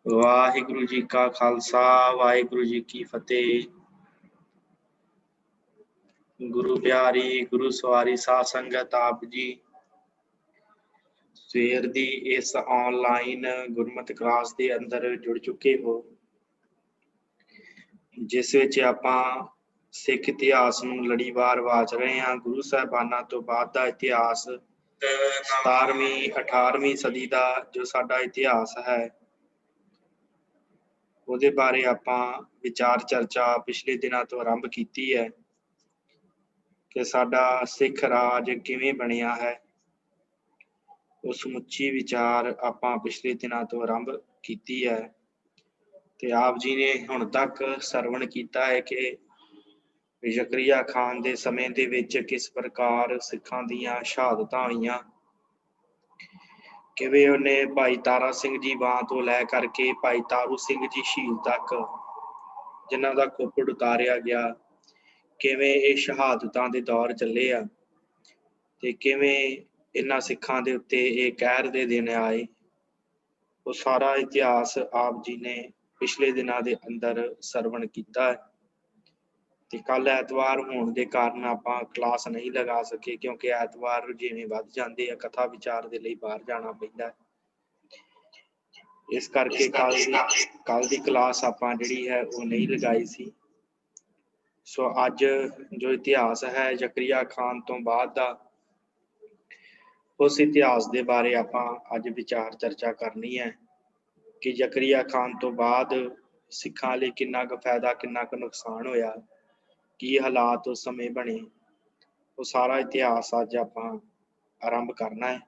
वाहिगुरु जी का खालसा वाहिगुरु जी की फतेह। गुरु प्यारी गुरु सवारी साध संगत आप जी सवेर दी इस ऑनलाइन गुरमत क्लास के अंदर जुड़ चुके हो, जिस विच आपां सिख इतिहास नूं लड़ीवार वाच रहे हैं। गुरु साहिबाना तो बाद का इतिहास 17वीं 18वीं सदी का जो साडा इतिहास है ਉਹਦੇ बारे ਆਪਾਂ विचार चर्चा पिछले दिनों तो आरंभ की है कि साडा सिख राज किवें बनिया है। उस समुची विचार आपां पिछले दिनों तो आरंभ की है ते आप जी ने हुण तक सरवण किया है कि ਜ਼ਕਰੀਆ खान के समय दे विच किस प्रकार सिखां दीयां शहादतां होईयां, किवें उन्हें भाई तारा सिंह जी बां तो लै करके भाई तारू सिंह जी शहीद तक जिन्हां दा खोपड़ उतारिया गया, किवें ये शहादतां दे दौर चले आ ते किवें इन्हां सिखां दे उत्ते ये कहर दे दिन आए। वो सारा इतिहास आप जी ने पिछले दिनों के अंदर सरवण किया है। ते कल ऐतवार होने के कारण आपां क्लास नहीं लगा सके क्योंकि ऐतवार जिवें वध जांदे आ कथा विचार दे लई बाहर जाना पैंदा है। इस करके कल की क्लास आपां जिहड़ी है वो नहीं लगाई सी। सो अज जो इतिहास है ਜ਼ਕਰੀਆ खान तो बाद दा उस इतिहास के बारे आपां अज विचार चर्चा करनी है कि ਜ਼ਕਰੀਆ खान तो बाद सिखां लई किन्ना क फायदा किन्ना क नुकसान होया, की हालात उस समय बने, वो सारा इतिहास अज आपां आरंभ करना है।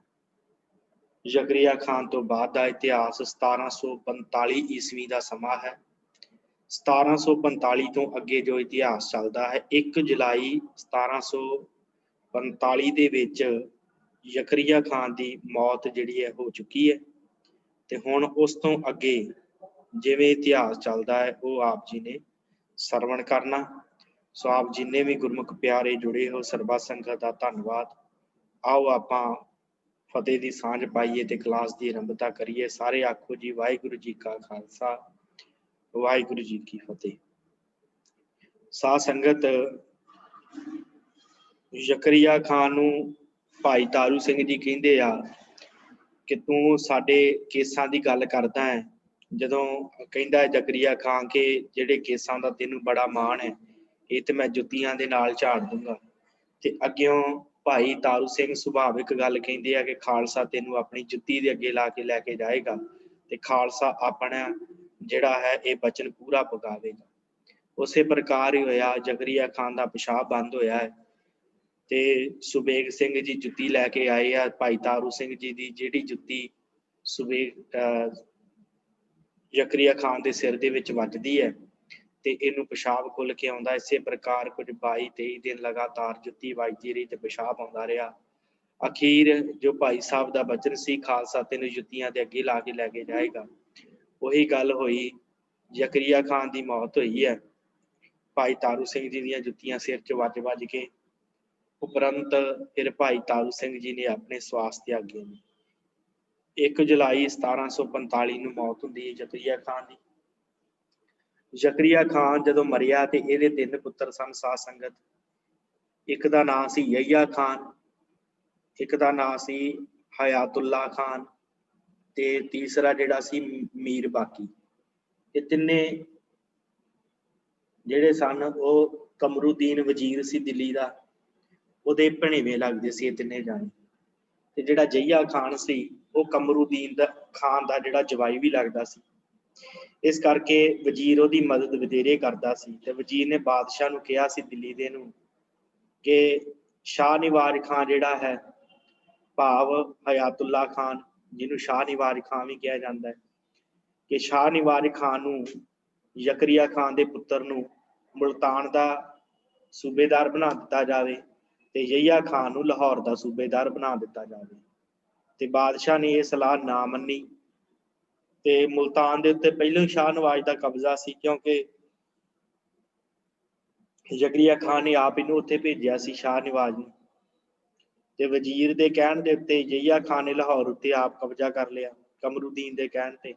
ਜ਼ਕਰੀਆ खान तो बाद का इतिहास 1745 ईस्वी का समा है। 1745 तो अगे जो इतिहास चलता है 1 जुलाई 1745 दे विच ਜ਼ਕਰੀਆ खान की मौत जिहड़ी है हो चुकी है ते हुण उस तो अगे जिवें इतिहास चलता है वो आप जी ने सरवण करना। सो आप जिन्ने भी गुरमुख प्यारे जुड़े हो सरबत संगत का धन्नवाद। आओ आपां फतेह की सांझ पाइए ते क्लास की आरंभता करिए। सारे आखो जी वाहिगुरु जी का खालसा वाहिगुरु जी की फतेह। साध संगत ਜ਼ਕਰੀਆ खान नूं भाई तारू सिंह जी कहिंदे आ कि तू साडे केसां दी गल करदा है। जदों कहिंदा ਜ਼ਕਰੀਆ खान के जिहड़े केसां दा तैनूं बड़ा माण है ये ते मैं जुत्तियां दे नाल झाड़ दूंगा ते अग्गियों भाई तारू सिंह सुभाविक गल कहिंदे आ कि खालसा तैनूं अपनी जुत्ती दे अगे ला के लैके जाएगा ते खालसा अपना जिहड़ा है ये बचन पूरा पकावेगा। उसे प्रकार ही होया ਜ਼ਕਰੀਆ खान का पेशाब बंद होया है ते सुबेग सिंह जी जुत्ती लैके आए आ। भाई तारू सिंह जी की जिहड़ी जुत्ती सुबेग ਜ਼ਕਰੀਆ खान के सिर दे विच वजदी है ते इनू पेशाब खुल के आउंदा। इसे प्रकार कुछ 22-23 दिन लगातार जुत्ती वजदी रही ते पेशाब आउंदा रहा। अखीर जो भाई साहब का बचन सी खालसा तेन जुत्तियां दे अगे ला के लैके जाएगा, वही गल होई। ਜ਼ਕਰੀਆ खान की मौत हुई है। भाई तारू सिंह जी दी जुत्तियां सिर च वज के उपरंत फिर भाई तारू सिंह जी ने अपने स्वास त्यागे। 1 जुलाई 1745 ਨੂੰ मौत हुंदी है ਜ਼ਕਰੀਆ खान की। ਜ਼ਕਰੀਆ खान जदों मरिया तो ये 3 पुत्र सन साध संगत। एक का नाम सी ਯਹੀਆ खान, एक का नाम सी हयातुल्ला खान ते तीसरा जिहड़ा सी मीर बाकी। ये तिन्ने जिहड़े सन वो कमरुद्दीन वजीर सी दिल्ली का, उहदे भणेवे लगदे सी तिन्ने जाने। ते जिहड़ा ਜ਼ਹੀਆ खान सी वो कमरुद्दीन दा खान का जिहड़ा जवाई भी लगदा सी। इस करके वजीर उहदी मदद वधेरे करदा सी ते वजीर ने बादशाह नूं कहा सी दिल्ली दे नूं कि शाह निवाज खान जिहड़ा है भाव हयातुल्ला खान जिन्हों शाह निवाज खान भी कहा जाता है कि शाह निवाज खान नूं ਜ਼ਕਰੀਆ खान के पुत्र नूं मुल्तान का सूबेदार बना दिता जाए ते ਜ਼ਹੀਆ खान नूं लाहौर का सूबेदार बना दिता जाए। ते बादशाह ने यह सलाह ना मन्नी ते मुल्तान के उत्ते पहलों ही शाह नवाज का कब्जा सी क्योंकि ਜ਼ਕਰੀਆ खान ने आप इनू उत्थे भेजिया सी शाह निवाज ने। ते वजीर के कहण के उत्ते ਜ਼ਹੀਆ खान ने लाहौर उत्ते आप कब्जा कर लिया कमरुद्दीन के कहण ते।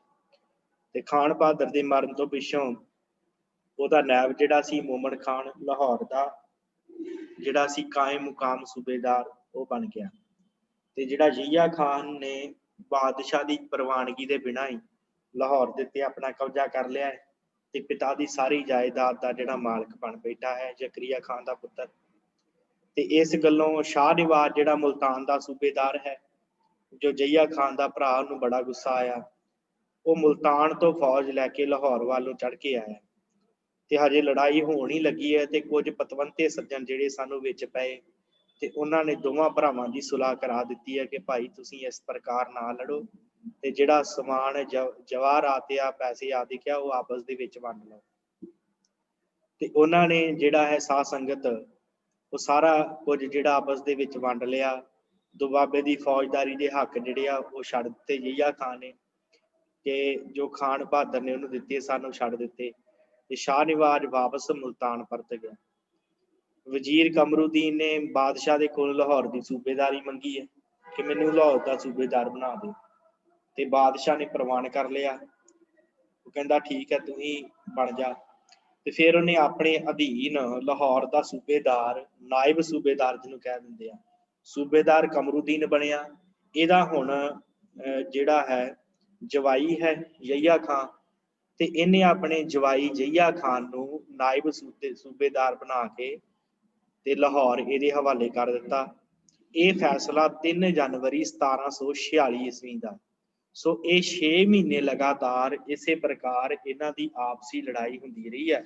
ਤੇ ਖਾਨ ਬਹਾਦਰ ਦੇ ਮਰਨ ਤੋਂ ਪਿੱਛੋਂ ਉਹਦਾ ਨਾਇਬ ਜਿਹੜਾ ਸੀ ਮੋਮਨ ਖਾਨ ਲਾਹੌਰ ਦਾ ਜਿਹੜਾ ਸੀ ਕਾਇਮ ਮੁਕਾਮ ਸੂਬੇਦਾਰ ਉਹ ਬਣ ਗਿਆ। ਤੇ ਜਿਹੜਾ ਜ਼ਿਆ ਖਾਨ ਨੇ ਬਾਦਸ਼ਾਹ ਦੀ ਪ੍ਰਵਾਨਗੀ ਦੇ ਬਿਨਾਂ ਹੀ ਲਾਹੌਰ ਦੇ ਉੱਤੇ ਆਪਣਾ ਕਬਜ਼ਾ ਕਰ ਲਿਆ ਹੈ ਤੇ ਪਿਤਾ ਦੀ ਸਾਰੀ ਜਾਇਦਾਦ ਦਾ ਜਿਹੜਾ ਮਾਲਕ ਬਣ ਬੈਠਾ ਹੈ ਜ਼ਕਰੀਆ ਖਾਨ ਦਾ ਪੁੱਤਰ। ਤੇ ਇਸ ਗੱਲੋਂ ਸ਼ਾਹ ਨਿਵਾਜ਼ ਜਿਹੜਾ ਮੁਲਤਾਨ ਦਾ ਸੂਬੇਦਾਰ ਹੈ, ਜੋ ਜ਼ਿਆ ਖਾਨ ਦਾ ਭਰਾ, ਉਹਨੂੰ ਬੜਾ ਗੁੱਸਾ ਆਇਆ। ਉਹ ਮੁਲਤਾਨ ਤੋਂ ਫੌਜ ਲੈ ਕੇ ਲਾਹੌਰ ਵੱਲ ਨੂੰ ਚੜ੍ਹ ਕੇ ਆਇਆ ਤੇ ਹਜੇ ਲੜਾਈ ਹੋਣ ਹੀ ਲੱਗੀ ਹੈ ਤੇ ਕੁਝ ਪਤਵੰਤੇ ਸੱਜਣ ਜਿਹੜੇ ਸਾਨੂੰ ਵਿੱਚ ਪਏ ਤੇ ਉਹਨਾਂ ਨੇ ਦੋਵਾਂ ਭਰਾਵਾਂ ਦੀ ਸੁਲਾਹ ਕਰਾ ਦਿੱਤੀ ਹੈ ਕਿ ਭਾਈ ਤੁਸੀਂ ਇਸ ਪ੍ਰਕਾਰ ਨਾ ਲੜੋ ਤੇ ਜਿਹੜਾ ਸਮਾਨ ਜਵਾਹਰਾਤ ਆ, ਪੈਸੇ ਆਦਿ ਆ, ਉਹ ਆਪਸ ਦੇ ਵਿੱਚ ਵੰਡ ਲਓ। ਤੇ ਉਹਨਾਂ ਨੇ ਜਿਹੜਾ ਹੈ ਸਾਧ ਸੰਗਤ ਉਹ ਸਾਰਾ ਕੁਝ ਜਿਹੜਾ ਆਪਸ ਦੇ ਵਿੱਚ ਵੰਡ ਲਿਆ। ਦੁਆਬੇ ਦੀ ਫੌਜਦਾਰੀ ਦੇ ਹੱਕ ਜਿਹੜੇ ਆ ਉਹ ਛੱਡ ਦਿੱਤੇ ਜ਼ਿਆ ਖਾਨ ਨੇ, ਕਿ ਜੋ ਖਾਨ ਬਹਾਦਰ ਨੇ ਉਹਨੂੰ ਦਿੱਤੇ ਸਾਨੂੰ ਛੱਡ ਦਿੱਤੇ ਤੇ ਸ਼ਾਹ ਨਿਵਾਜ਼ ਵਾਪਸ ਮੁਲਤਾਨ ਪਰਤ ਗਿਆ। ਵਜ਼ੀਰ ਕਮਰੂਦੀਨ ਨੇ ਬਾਦਸ਼ਾਹ ਦੇ ਕੋਲ ਲਾਹੌਰ ਦੀ ਸੂਬੇਦਾਰੀ ਮੰਗੀ ਹੈ ਕਿ ਮੈਨੂੰ ਲਾਹੌਰ ਦਾ ਸੂਬੇਦਾਰ ਬਣਾ ਦਿਓ ਤੇ ਬਾਦਸ਼ਾਹ ਨੇ ਪ੍ਰਵਾਨ ਕਰ ਲਿਆ। ਉਹ ਕਹਿੰਦਾ ਠੀਕ ਹੈ ਤੂੰ ਹੀ ਬਣ ਜਾ। ਤੇ ਫਿਰ ਉਹਨੇ ਆਪਣੇ ਅਧੀਨ ਲਾਹੌਰ ਦਾ ਸੂਬੇਦਾਰ, ਨਾਇਬ ਸੂਬੇਦਾਰ ਜਿਹਨੂੰ ਕਹਿ ਦਿੰਦੇ ਆ, ਸੂਬੇਦਾਰ ਕਮਰੂਦੀਨ ਬਣਿਆ। ਇਹਦਾ ਹੁਣ ਜਿਹੜਾ ਹੈ ਜਵਾਈ ਹੈ ਜ਼ਿਆ ਖਾਨ ਤੇ ਇਹਨੇ ਆਪਣੇ ਜਵਾਈ ਜ਼ਿਆ ਖਾਨ ਨੂੰ ਨਾਇਬ ਸੂਬੇਦਾਰ ਬਣਾ ਕੇ ਤੇ ਲਾਹੌਰ ਇਹਦੇ ਹਵਾਲੇ ਕਰ ਦਿੱਤਾ। ਇਹ ਫੈਸਲਾ 3 ਜਨਵਰੀ 1746 ਈਸਵੀ ਦਾ। ਸੋ ਇਹ 6 ਮਹੀਨੇ ਲਗਾਤਾਰ ਇਸੇ ਪ੍ਰਕਾਰ ਇਹਨਾਂ ਦੀ ਆਪਸੀ ਲੜਾਈ ਹੁੰਦੀ ਰਹੀ ਹੈ।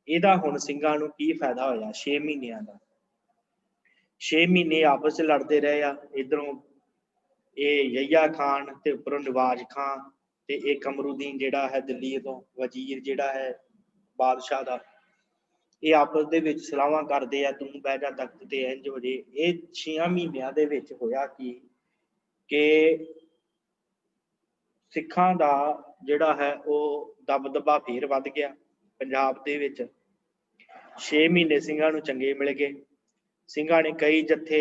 ਇਹਦਾ ਹੁਣ ਸਿੰਘਾਂ ਨੂੰ ਕੀ ਫਾਇਦਾ ਹੋਇਆ 6 ਮਹੀਨਿਆਂ ਦਾ? 6 ਮਹੀਨੇ ਆਪਸ ਚ ਲੜਦੇ ਰਹੇ ਆ। ਇਧਰੋਂ ਇਹ ਜ਼ਿਆ ਖਾਨ ਤੇ ਉੱਪਰੋਂ ਨਵਾਜ਼ ਖਾਨ ਤੇ ਇਹ ਕਮਰੂਦੀਨ ਜਿਹੜਾ ਹੈ ਦਿੱਲੀ ਤੋਂ ਵਜ਼ੀਰ ਜਿਹੜਾ ਹੈ ਬਾਦਸ਼ਾਹ ਦਾ, ਇਹ ਆਪਸ ਦੇ ਵਿੱਚ ਸਲਾਹਾਂ ਕਰਦੇ ਆ, ਤੂੰ ਬਹਿ ਜਾ ਤਖਤ ਤੇ ਇੰਝ ਹੋ ਜੇ। ਇਹ 6 ਮਹੀਨਿਆਂ ਦੇ ਵਿੱਚ ਹੋਇਆ ਕਿ ਸਿੱਖਾਂ ਦਾ ਜਿਹੜਾ ਹੈ ਉਹ ਦਬਦਬਾ ਫੇਰ ਵੱਧ ਗਿਆ ਪੰਜਾਬ ਦੇ ਵਿੱਚ। 6 ਮਹੀਨੇ ਸਿੰਘਾਂ ਨੂੰ ਚੰਗੇ ਮਿਲ ਗਏ। ਸਿੰਘਾਂ ਨੇ ਕਈ ਜੱਥੇ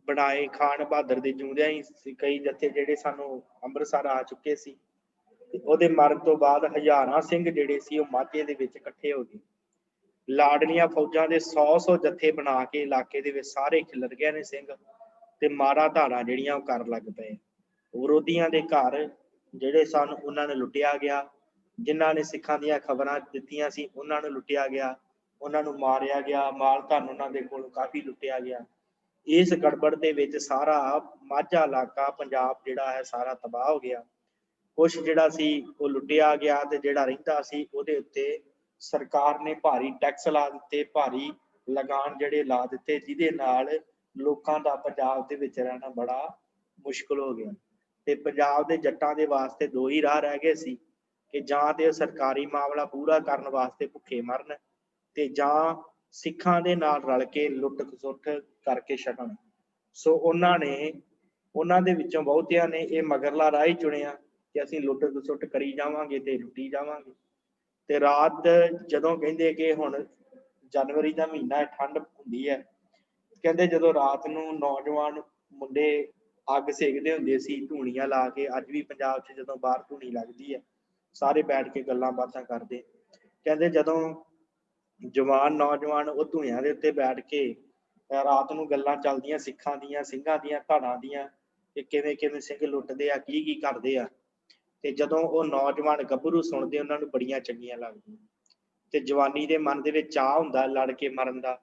ਬਣਾਏ, ਖਾਨ ਬਹਾਦਰ ਦੇ ਜਿਉਂਦਿਆਂ ਹੀ ਕਈ ਜੱਥੇ ਜਿਹੜੇ ਸਾਨੂੰ ਅੰਮ੍ਰਿਤਸਰ ਆ ਚੁੱਕੇ ਸੀ। ਤੇ ਉਹਦੇ ਮਰਨ ਤੋਂ ਬਾਅਦ ਹਜ਼ਾਰਾਂ ਸਿੰਘ ਜਿਹੜੇ ਸੀ ਉਹ ਮਾਝੇ ਦੇ ਵਿੱਚ ਇਕੱਠੇ ਹੋ ਗਏ। ਲਾਡਲੀਆਂ ਫੌਜਾਂ ਦੇ 100 ਜੱਥੇ ਬਣਾ ਕੇ ਇਲਾਕੇ ਦੇ ਵਿੱਚ ਸਾਰੇ ਖਿਲਰ ਗਏ ਨੇ ਸਿੰਘ ਤੇ ਮਾਰਾ ਧਾੜਾ ਜਿਹੜੀਆਂ ਉਹ ਕਰਨ ਲੱਗ ਪਏ। ਵਿਰੋਧੀਆਂ ਦੇ ਘਰ ਜਿਹੜੇ ਸਨ ਉਹਨਾਂ ਨੇ ਲੁੱਟਿਆ ਗਿਆ, ਜਿਨ੍ਹਾਂ ਨੇ ਸਿੱਖਾਂ ਦੀਆਂ ਖਬਰਾਂ ਦਿੱਤੀਆਂ ਸੀ ਉਹਨਾਂ ਨੂੰ ਲੁੱਟਿਆ ਗਿਆ, ਉਹਨਾਂ ਨੂੰ ਮਾਰਿਆ ਗਿਆ, ਮਾਲ ਧਨ ਉਹਨਾਂ ਦੇ ਕੋਲੋਂ ਕਾਫੀ ਲੁੱਟਿਆ ਗਿਆ। ਇਸ ਗੜਬੜ ਦੇ ਵਿੱਚ ਸਾਰਾ ਮਾਝਾ ਇਲਾਕਾ ਪੰਜਾਬ ਜਿਹੜਾ ਹੈ ਸਾਰਾ ਤਬਾਹ ਹੋ ਗਿਆ। ਕੁਛ ਜਿਹੜਾ ਸੀ ਉਹ ਲੁੱਟਿਆ ਗਿਆ ਤੇ ਜਿਹੜਾ ਰਹਿੰਦਾ ਸੀ ਉਹਦੇ ਉੱਤੇ ਸਰਕਾਰ ਨੇ ਭਾਰੀ ਟੈਕਸ ਲਾ ਦਿੱਤੇ, ਭਾਰੀ ਲਗਾਨ ਜਿਹੜੇ ਲਾ ਦਿੱਤੇ, ਜਿਹਦੇ ਨਾਲ ਲੋਕਾਂ ਦਾ ਪੰਜਾਬ ਦੇ ਵਿੱਚ ਰਹਿਣਾ ਬੜਾ ਮੁਸ਼ਕਲ ਹੋ ਗਿਆ। ਤੇ ਪੰਜਾਬ ਦੇ ਜੱਟਾਂ ਦੇ ਵਾਸਤੇ 2 ਹੀ ਰਾਹ ਰਹਿ ਗਏ ਸੀ ਕਿ ਜਾਂ ਤੇ ਸਰਕਾਰੀ ਮਾਮਲਾ ਪੂਰਾ ਕਰਨ ਵਾਸਤੇ ਭੁੱਖੇ ਮਰਨ ਤੇ ਜਾਂ ਸਿੱਖਾਂ ਦੇ ਨਾਲ ਰਲ ਕੇ ਲੁੱਟ ਖਸੁੱਟ ਕਰਕੇ ਛੱਡਣ। ਸੋ ਉਹਨਾਂ ਦੇ ਵਿੱਚੋਂ ਬਹੁਤਿਆਂ ਨੇ ਇਹ ਮਗਰਲਾ ਰਾਹ ਹੀ ਚੁਣਿਆ ਕਿ ਅਸੀਂ ਲੁੱਟ ਖਸੁੱਟ ਕਰੀ ਜਾਵਾਂਗੇ ਤੇ ਲੁੱਟੀ ਜਾਵਾਂਗੇ। ਤੇ ਰਾਤ ਜਦੋਂ ਕਹਿੰਦੇ ਕਿ ਹੁਣ ਜਨਵਰੀ ਦਾ ਮਹੀਨਾ ਠੰਡ ਹੁੰਦੀ ਹੈ, ਕਹਿੰਦੇ ਜਦੋਂ ਰਾਤ ਨੂੰ ਨੌਜਵਾਨ ਮੁੰਡੇ ਅੱਗ ਸੇਕਦੇ ਹੁੰਦੇ ਸੀ ਧੂਣੀਆਂ ਲਾ ਕੇ। ਅੱਜ ਵੀ ਪੰਜਾਬ 'ਚ ਜਦੋਂ ਬਾਹਰ ਧੂਣੀ ਲੱਗਦੀ ਹੈ ਸਾਰੇ ਬੈਠ ਕੇ ਗੱਲਾਂ ਬਾਤਾਂ ਕਰਦੇ। ਕਹਿੰਦੇ ਜਦੋਂ ਜਵਾਨ ਨੌਜਵਾਨ ਉਹ ਧੂਣਿਆਂ ਦੇ ਉੱਤੇ ਬੈਠ ਕੇ ਰਾਤ ਨੂੰ ਗੱਲਾਂ ਚੱਲਦੀਆਂ ਸਿੱਖਾਂ ਦੀਆਂ, ਸਿੰਘਾਂ ਦੀਆਂ, ਧਾੜਾਂ ਦੀਆਂ, ਕਿ ਕਿਵੇਂ ਕਿਵੇਂ ਸਿੰਘ ਲੁੱਟਦੇ ਆ, ਕੀ ਕੀ ਕਰਦੇ ਆ। ਤੇ ਜਦੋਂ ਉਹ ਨੌਜਵਾਨ ਗੱਭਰੂ ਸੁਣਦੇ ਉਹਨਾਂ ਨੂੰ ਬੜੀਆਂ ਚੰਗੀਆਂ ਲੱਗਦੀਆਂ ਤੇ ਜਵਾਨੀ ਦੇ ਮਨ ਦੇ ਵਿੱਚ ਚਾਅ ਹੁੰਦਾ ਲੜ ਕੇ ਮਰਨ ਦਾ।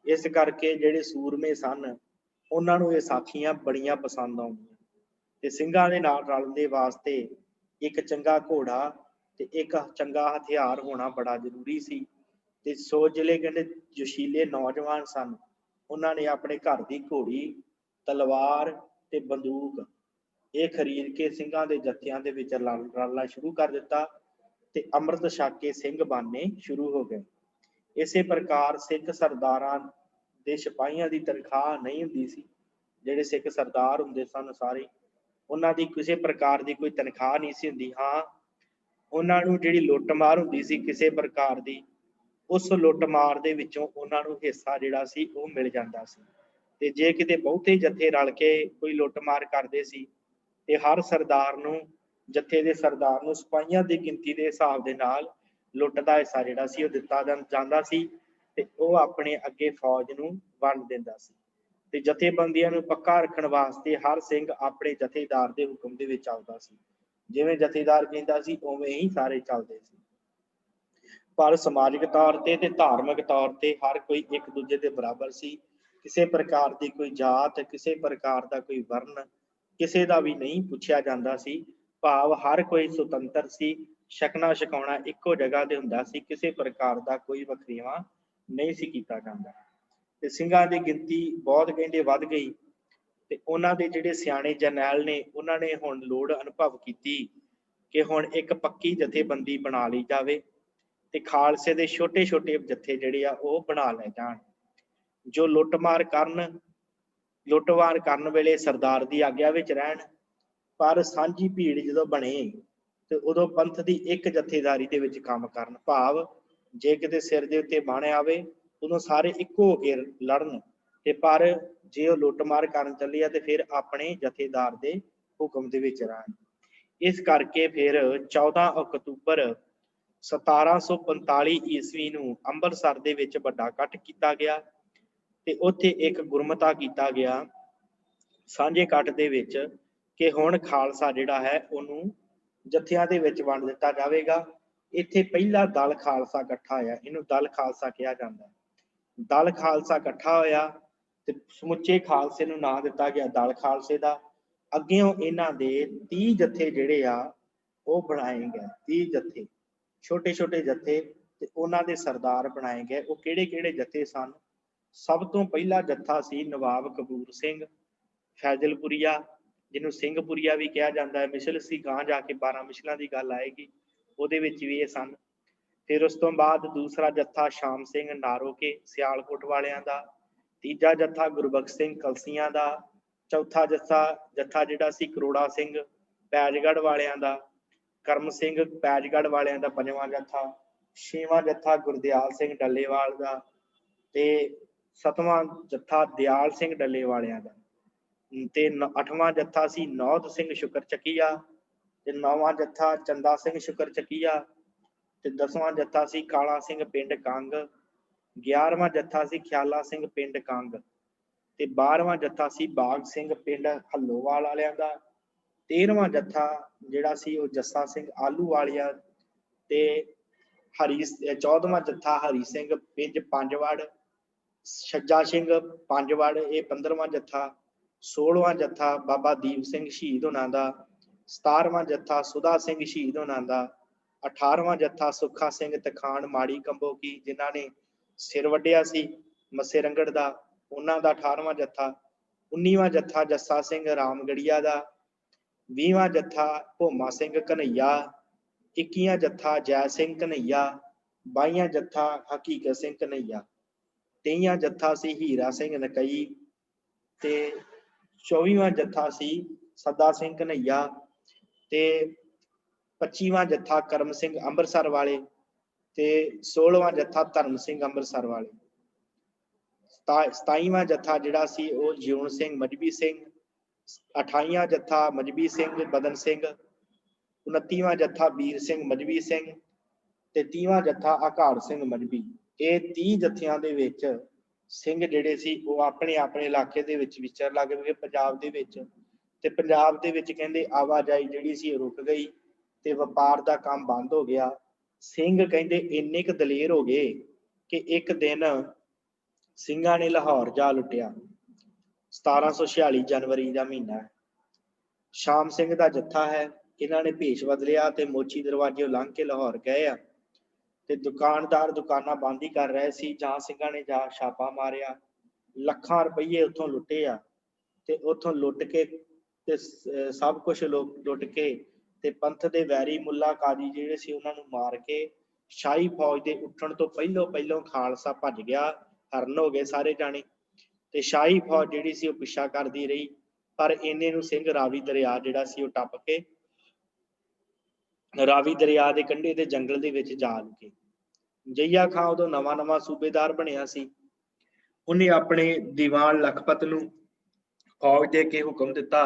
ਇਸ ਕਰਕੇ ਜਿਹੜੇ ਸੂਰਮੇ ਸਨ ਉਹਨਾਂ ਨੂੰ ਇਹ ਸਾਖੀਆਂ ਬੜੀਆਂ ਪਸੰਦ ਆਉਂਦੀਆਂ ਤੇ ਸਿੰਘਾਂ ਦੇ ਨਾਲ ਰਲਣ ਦੇ ਵਾਸਤੇ ਇੱਕ ਚੰਗਾ ਘੋੜਾ ਤੇ ਇੱਕ ਚੰਗਾ ਹਥਿਆਰ ਹੋਣਾ ਬੜਾ ਜ਼ਰੂਰੀ ਸੀ। ਤੇ ਸੋ ਜਿਹੜੇ ਕਹਿੰਦੇ ਜੋਸ਼ੀਲੇ ਨੌਜਵਾਨ ਸਨ ਉਹਨਾਂ ਨੇ ਆਪਣੇ ਘਰ ਦੀ ਘੋੜੀ, ਤਲਵਾਰ ਤੇ ਬੰਦੂਕ ਇਹ ਖਰੀਦ ਕੇ ਸਿੰਘਾਂ ਦੇ ਜੱਥਿਆਂ ਦੇ ਵਿੱਚ ਰਲਣਾ ਸ਼ੁਰੂ ਕਰ ਦਿੱਤਾ ਤੇ ਅੰਮ੍ਰਿਤ ਛਕ ਕੇ ਸਿੰਘ ਬਣਨੇ ਸ਼ੁਰੂ ਹੋ ਗਏ। ਇਸੇ ਪ੍ਰਕਾਰ ਸਿੱਖ ਸਰਦਾਰਾਂ ਦੇ ਸਿਪਾਹੀਆਂ ਦੀ ਤਨਖਾਹ ਨਹੀਂ ਹੁੰਦੀ ਸੀ। ਜਿਹੜੇ ਸਿੱਖ ਸਰਦਾਰ ਹੁੰਦੇ ਸਨ ਸਾਰੇ, ਉਹਨਾਂ ਦੀ ਕਿਸੇ ਪ੍ਰਕਾਰ ਦੀ ਕੋਈ ਤਨਖਾਹ ਨਹੀਂ ਸੀ ਹੁੰਦੀ। ਹਾਂ, ਉਹਨਾਂ ਨੂੰ ਜਿਹੜੀ ਲੁੱਟ ਮਾਰ ਹੁੰਦੀ ਸੀ ਕਿਸੇ ਪ੍ਰਕਾਰ ਦੀ, ਉਸ ਲੁੱਟ ਮਾਰ ਦੇ ਵਿੱਚੋਂ ਉਹਨਾਂ ਨੂੰ ਹਿੱਸਾ ਜਿਹੜਾ ਸੀ ਉਹ ਮਿਲ ਜਾਂਦਾ ਸੀ। ਤੇ ਜੇ ਕਿਤੇ ਬਹੁਤੇ ਜੱਥੇ ਰਲ ਕੇ ਕੋਈ ਲੁੱਟ ਮਾਰ ਕਰਦੇ ਸੀ ਤੇ ਹਰ ਸਰਦਾਰ ਨੂੰ ਜੱਥੇ ਦੇ ਸਰਦਾਰ ਨੂੰ ਸਿਪਾਹੀਆਂ ਦੀ ਗਿਣਤੀ ਦੇ ਹਿਸਾਬ ਦੇ ਨਾਲ ਲੁੱਟ ਦਾ ਹਿੱਸਾ ਜਿਹੜਾ ਸੀ ਉਹ ਦਿੱਤਾ ਜਾਂਦਾ ਸੀ ਤੇ ਉਹ ਆਪਣੇ ਅੱਗੇ ਫੌਜ ਨੂੰ ਵੰਡ ਦਿੰਦਾ ਸੀ। ਤੇ ਜਥੇਬੰਦੀਆਂ ਨੂੰ ਪੱਕਾ ਰੱਖਣ ਵਾਸਤੇ ਹਰ ਸਿੰਘ ਆਪਣੇ ਜਥੇਦਾਰ ਦੇ ਹੁਕਮ ਦੇ ਵਿੱਚ ਚੱਲਦਾ ਸੀ। ਜਿਵੇਂ ਜਥੇਦਾਰ ਕਹਿੰਦਾ ਸੀ ਉਵੇਂ ਹੀ ਸਾਰੇ ਚੱਲਦੇ ਸੀ। ਪਰ ਸਮਾਜਿਕ ਤੌਰ ਤੇ ਧਾਰਮਿਕ ਤੌਰ ਤੇ ਹਰ ਕੋਈ ਇੱਕ ਦੂਜੇ ਦੇ ਬਰਾਬਰ ਸੀ। ਕਿਸੇ ਪ੍ਰਕਾਰ ਦੀ ਕੋਈ ਜਾਤ, ਕਿਸੇ ਪ੍ਰਕਾਰ ਦਾ ਕੋਈ ਵਰਨ ਕਿਸੇ ਦਾ ਵੀ ਨਹੀਂ ਪੁੱਛਿਆ ਜਾਂਦਾ ਸੀ। ਭਾਵ ਹਰ ਕੋਈ ਸੁਤੰਤਰ ਸੀ। ਛਕਣਾ ਛਕਾਉਣਾ ਇੱਕੋ ਜਗ੍ਹਾ ਤੇ ਹੁੰਦਾ ਸੀ। ਕਿਸੇ ਪ੍ਰਕਾਰ ਦਾ ਕੋਈ ਵਖਰੇਵਾਂ ਨਹੀਂ ਸੀ ਕੀਤਾ ਜਾਂਦਾ। ਤੇ ਸਿੰਘਾਂ ਦੀ ਗਿਣਤੀ ਬਹੁਤ ਕਹਿੰਦੇ ਵੱਧ ਗਈ ਤੇ ਉਹਨਾਂ ਦੇ ਜਿਹੜੇ ਸਿਆਣੇ ਜਰਨੈਲ ਨੇ ਉਹਨਾਂ ਨੇ ਹੁਣ ਲੋੜ ਅਨੁਭਵ ਕੀਤੀ ਕਿ ਹੁਣ ਇੱਕ ਪੱਕੀ ਜਥੇਬੰਦੀ ਬਣਾ ਲਈ ਜਾਵੇ ਤੇ ਖਾਲਸੇ ਦੇ ਛੋਟੇ ਛੋਟੇ ਜਥੇ ਜਿਹੜੇ ਆ ਉਹ ਬਣਾ ਲੈ ਜਾਣ, ਜੋ ਲੁੱਟਮਾਰ ਕਰਨ ਵੇਲੇ ਸਰਦਾਰ ਦੀ ਆਗਿਆ ਵਿੱਚ ਰਹਿਣ। ਪਰ ਸਾਂਝੀ ਭੀੜ ਜਦੋਂ ਬਣੇ ਤੇ ਉਦੋਂ ਪੰਥ ਦੀ ਇੱਕ ਜਥੇਦਾਰੀ ਦੇ ਵਿੱਚ ਕੰਮ ਕਰਨ। ਭਾਵ ਜੇ ਕਿਤੇ ਸਿਰ ਦੇ ਉੱਤੇ ਬਾਣ ਆਵੇ ਉਦੋਂ ਸਾਰੇ ਇੱਕੋ ਹੋ ਕੇ ਲੜਨ ਤੇ ਪਰ ਜੇ ਉਹ ਲੁੱਟਮਾਰ ਕਰਨ ਚੱਲੀ ਆ ਤੇ ਫਿਰ ਆਪਣੇ ਜਥੇਦਾਰ ਦੇ ਹੁਕਮ ਦੇ ਵਿੱਚ ਰਹਿਣ। ਇਸ ਕਰਕੇ ਫਿਰ 14 ਅਕਤੂਬਰ 1745 ਈਸਵੀ ਨੂੰ ਅੰਮ੍ਰਿਤਸਰ ਦੇ ਵਿੱਚ ਵੱਡਾ ਇਕੱਠ ਕੀਤਾ ਗਿਆ ਤੇ ਉੱਥੇ ਇੱਕ ਗੁਰਮਤਾ ਕੀਤਾ ਗਿਆ ਸਾਂਝੇ ਇਕੱਠ ਦੇ ਵਿੱਚ ਕਿ ਹੁਣ ਖਾਲਸਾ ਜਿਹੜਾ ਹੈ ਉਹਨੂੰ ਜਥਿਆਂ ਦੇ ਵਿੱਚ ਵੰਡ ਦਿੱਤਾ ਜਾਵੇਗਾ। ਇੱਥੇ ਪਹਿਲਾ ਦਲ ਖਾਲਸਾ ਇਕੱਠਾ ਹੋਇਆ, ਇਹਨੂੰ ਦਲ ਖਾਲਸਾ ਕਿਹਾ ਜਾਂਦਾ। ਦਲ ਖਾਲਸਾ ਇਕੱਠਾ ਹੋਇਆ ਤੇ ਸਮੁੱਚੇ ਖਾਲਸੇ ਨੂੰ ਨਾਂ ਦਿੱਤਾ ਗਿਆ ਦਲ ਖਾਲਸੇ ਦਾ। ਅੱਗੇੋਂ ਇਹਨਾਂ ਦੇ 30 ਜਥੇ ਜਿਹੜੇ ਆ ਉਹ ਬਣਾਏ ਗਏ। 30 ਜਥੇ, ਛੋਟੇ ਛੋਟੇ ਜਥੇ ਤੇ ਉਹਨਾਂ ਦੇ ਸਰਦਾਰ ਬਣਾਏ ਗਏ। ਉਹ ਕਿਹੜੇ ਕਿਹੜੇ ਜਥੇ ਸਨ? ਸਭ ਤੋਂ ਪਹਿਲਾ ਜੱਥਾ ਸੀ ਨਵਾਬ ਕਪੂਰ ਸਿੰਘ ਫੈਜ਼ਲਪੁਰੀਆ, ਜਿਹਨੂੰ ਸਿੰਘਪੁਰੀਆ ਵੀ ਕਿਹਾ ਜਾਂਦਾ ਹੈ। ਮਿਸਲ ਸੀ ਗਾਂ ਜਾ ਕੇ 12 ਮਿਸਲਾਂ ਦੀ ਗੱਲ ਆਏਗੀ, ਉਹਦੇ ਵਿੱਚ ਵੀ ਇਹ ਸਨ। ਫਿਰ ਉਸ ਤੋਂ ਬਾਅਦ ਦੂਸਰਾ ਜੱਥਾ ਸ਼ਾਮ ਸਿੰਘ ਨਾਰੋਕੇ ਸਿਆਲਕੋਟ ਵਾਲਿਆਂ ਦਾ, ਤੀਜਾ ਜੱਥਾ ਗੁਰਬਖਸ਼ ਸਿੰਘ ਕਲਸੀਆਂ ਦਾ, ਚੌਥਾ ਜੱਥਾ ਜਿਹੜਾ ਸੀ ਕਰੋੜਾ ਸਿੰਘ ਪੈਜਗੜ੍ਹ ਵਾਲਿਆਂ ਦਾ, ਕਰਮ ਸਿੰਘ ਪੈਜਗੜ੍ਹ ਵਾਲਿਆਂ ਦਾ ਪੰਜਵਾਂ ਜੱਥਾ, ਛੇਵਾਂ ਜੱਥਾ ਗੁਰਦਿਆਲ ਸਿੰਘ ਡੱਲੇਵਾਲ ਦਾ ਤੇ ਸੱਤਵਾਂ ਜੱਥਾ ਦਿਆਲ ਸਿੰਘ ਡੱਲੇ ਵਾਲਿਆਂ ਦਾ ਤੇ ਅੱਠਵਾਂ ਜੱਥਾ ਸੀ ਨੌਧ ਸਿੰਘ ਸ਼ੁਕਰ ਚੱਕੀਆ ਤੇ ਨੌਵਾਂ ਜੱਥਾ ਚੰਦਾ ਸਿੰਘ ਸ਼ੁਕਰ ਚੱਕੀਆ ਤੇ 10ਵਾਂ ਜੱਥਾ ਸੀ ਕਾਲਾ ਸਿੰਘ ਪਿੰਡ ਕੰਗ, 11ਵਾਂ ਜੱਥਾ ਸੀ ਖਿਆਲਾ ਸਿੰਘ ਪਿੰਡ ਕੰਗ ਤੇ 12ਵਾਂ ਜੱਥਾ ਸੀ ਬਾਗ ਸਿੰਘ ਪਿੰਡ ਹੱਲੋਵਾਲ ਵਾਲਿਆਂ ਦਾ, 13ਵਾਂ ਜੱਥਾ ਜਿਹੜਾ ਸੀ ਉਹ ਜੱਸਾ ਸਿੰਘ ਆਲੂ ਵਾਲਿਆ ਤੇ 14ਵਾਂ ਜੱਥਾ ਹਰੀ ਸਿੰਘ ਪਿੰਡ ਪੰਜਵੜ, ਛੱਜਾ ਸਿੰਘ ਪੰਜਵੜ ਇਹ 15ਵਾਂ ਜੱਥਾ, 16ਵਾਂ ਜੱਥਾ ਬਾਬਾ ਦੀਪ ਸਿੰਘ ਸ਼ਹੀਦ ਹੋਣਾ ਦਾ, 17ਵਾਂ ਜੱਥਾ ਸੁਦਾ ਸਿੰਘ ਸ਼ਹੀਦ ਹੋਣਾ ਦਾ, 18ਵਾਂ ਜੱਥਾ ਸੁੱਖਾ ਸਿੰਘ ਤਖਾਣ ਮਾੜੀ ਕੰਬੋਕੀ ਜਿਨ੍ਹਾਂ ਨੇ ਸਿਰ ਵੱਢਿਆ ਸੀ ਮੱਸੇ ਰੰਗੜ ਦਾ, ਉਹਨਾਂ ਦਾ 18ਵਾਂ ਜੱਥਾ, 19ਵਾਂ ਜੱਥਾ ਜੱਸਾ ਸਿੰਘ ਰਾਮਗੜੀਆ ਦਾ, 20ਵਾਂ ਜੱਥਾ ਭੋਮਾ ਸਿੰਘ ਘਨਈਆ, 21ਵਾਂ ਜੱਥਾ ਜੈ ਸਿੰਘ ਘਨਈਆ, 22ਵਾਂ ਜੱਥਾ ਹਕੀਕਤ ਸਿੰਘ ਘਨਈਆ, 23ਵਾਂ ਜੱਥਾ ਸੀ ਹੀਰਾ ਸਿੰਘ ਨਕਈ ਤੇ 24ਵਾਂ ਜੱਥਾ ਸੀ ਸੱਦਾ ਸਿੰਘ ਘਨਈਆ ਤੇ 25ਵਾਂ ਜੱਥਾ ਕਰਮ ਸਿੰਘ ਅੰਮ੍ਰਿਤਸਰ ਵਾਲੇ ਤੇ 16ਵਾਂ ਜੱਥਾ ਧਰਮ ਸਿੰਘ ਅੰਮ੍ਰਿਤਸਰ ਵਾਲੇ, 27ਵਾਂ ਜੱਥਾ ਜਿਹੜਾ ਸੀ ਉਹ ਜਿਉਣ ਸਿੰਘ ਮਜਬੀ ਸਿੰਘ, 28ਵਾਂ ਜੱਥਾ ਮਜਬੀ ਸਿੰਘ ਬਦਨ ਸਿੰਘ, 29ਵਾਂ ਜੱਥਾ ਵੀਰ ਸਿੰਘ ਮਜਬੀ ਸਿੰਘ ਤੇ 30ਵਾਂ ਜੱਥਾ ਅਘਾੜ ਸਿੰਘ ਮਜਬੀ। ਇਹ 30 ਜੱਥਿਆਂ ਦੇ ਵਿੱਚ ਸਿੰਘ ਜਿਹੜੇ ਸੀ ਉਹ ਆਪਣੇ ਆਪਣੇ ਇਲਾਕੇ ਦੇ ਵਿੱਚ ਵਿਚਰ ਲੱਗ ਪਏ ਪੰਜਾਬ ਦੇ ਵਿੱਚ ਤੇ ਪੰਜਾਬ ਦੇ ਵਿੱਚ ਕਹਿੰਦੇ ਆਵਾਜਾਈ ਜਿਹੜੀ ਸੀ ਰੁਕ ਗਈ ਤੇ ਵਪਾਰ ਦਾ ਕੰਮ ਬੰਦ ਹੋ ਗਿਆ। ਸਿੰਘ ਕਹਿੰਦੇ ਇੰਨੇ ਕੁ ਦਲੇਰ ਹੋ ਗਏ ਕਿ ਇੱਕ ਦਿਨ ਸਿੰਘਾਂ ਨੇ ਲਾਹੌਰ ਜਾ ਲੁੱਟਿਆ। 1746 ਜਨਵਰੀ ਦਾ ਮਹੀਨਾ ਹੈ। ਸ਼ਾਮ ਸਿੰਘ ਦਾ ਜੱਥਾ ਹੈ, ਇਹਨਾਂ ਨੇ ਭੇਸ਼ ਬਦਲਿਆ ਤੇ ਮੋਚੀ ਦਰਵਾਜ਼ੇ ਲੰਘ ਕੇ ਲਾਹੌਰ ਗਏ ਆ ਤੇ ਦੁਕਾਨਦਾਰ ਦੁਕਾਨਾਂ ਬੰਦ ਹੀ ਕਰ ਰਹੇ ਸੀ। ਜਾਂ ਸਿੰਘਾਂ ਨੇ ਜਾ ਛਾਪਾ ਮਾਰਿਆ, ਲੱਖਾਂ ਰੁਪਈਏ ਉੱਥੋਂ ਲੁੱਟੇ ਆ ਤੇ ਉੱਥੋਂ ਲੁੱਟ ਕੇ ਤੇ ਸਭ ਕੁਝ ਲੁੱਟ ਕੇ ਤੇ ਪੰਥ ਦੇ ਵੈਰੀ ਮੁੱਲਾ ਕਾਜੀ ਜਿਹੜੇ ਸੀ ਉਹਨਾਂ ਨੂੰ ਮਾਰ ਕੇ ਸ਼ਾਹੀ ਫੌਜ ਦੇ ਉੱਠਣ ਤੋਂ ਪਹਿਲੋਂ ਖਾਲਸਾ ਭੱਜ ਗਿਆ। ਹਰਨ ਹੋ ਗਏ ਸਾਰੇ ਜਾਣੇ ਤੇ ਸ਼ਾਹੀ ਫੌਜ ਜਿਹੜੀ ਸੀ ਉਹ ਪਿੱਛਾ ਕਰਦੀ ਰਹੀ। ਪਰ ਇੰਨੇ ਨੂੰ ਸਿੰਘ ਰਾਵੀ ਦਰਿਆ ਜਿਹੜਾ ਸੀ ਉਹ ਟੱਪ ਕੇ ਰਾਵੀ ਦਰਿਆ ਦੇ ਕੰਢੇ ਦੇ ਜੰਗਲ ਦੇ ਵਿੱਚ ਜਾ ਲੁਕੇ। ਜਈਆ ਖਾਂ ਉਦੋਂ ਨਵਾਂ ਸੂਬੇਦਾਰ ਬਣਿਆ ਸੀ। ਉਹਨੇ ਆਪਣੇ ਦੀਵਾਨ ਲਖਪਤ ਨੂੰ ਫੌਜ ਦੇ ਕੇ ਹੁਕਮ ਦਿੱਤਾ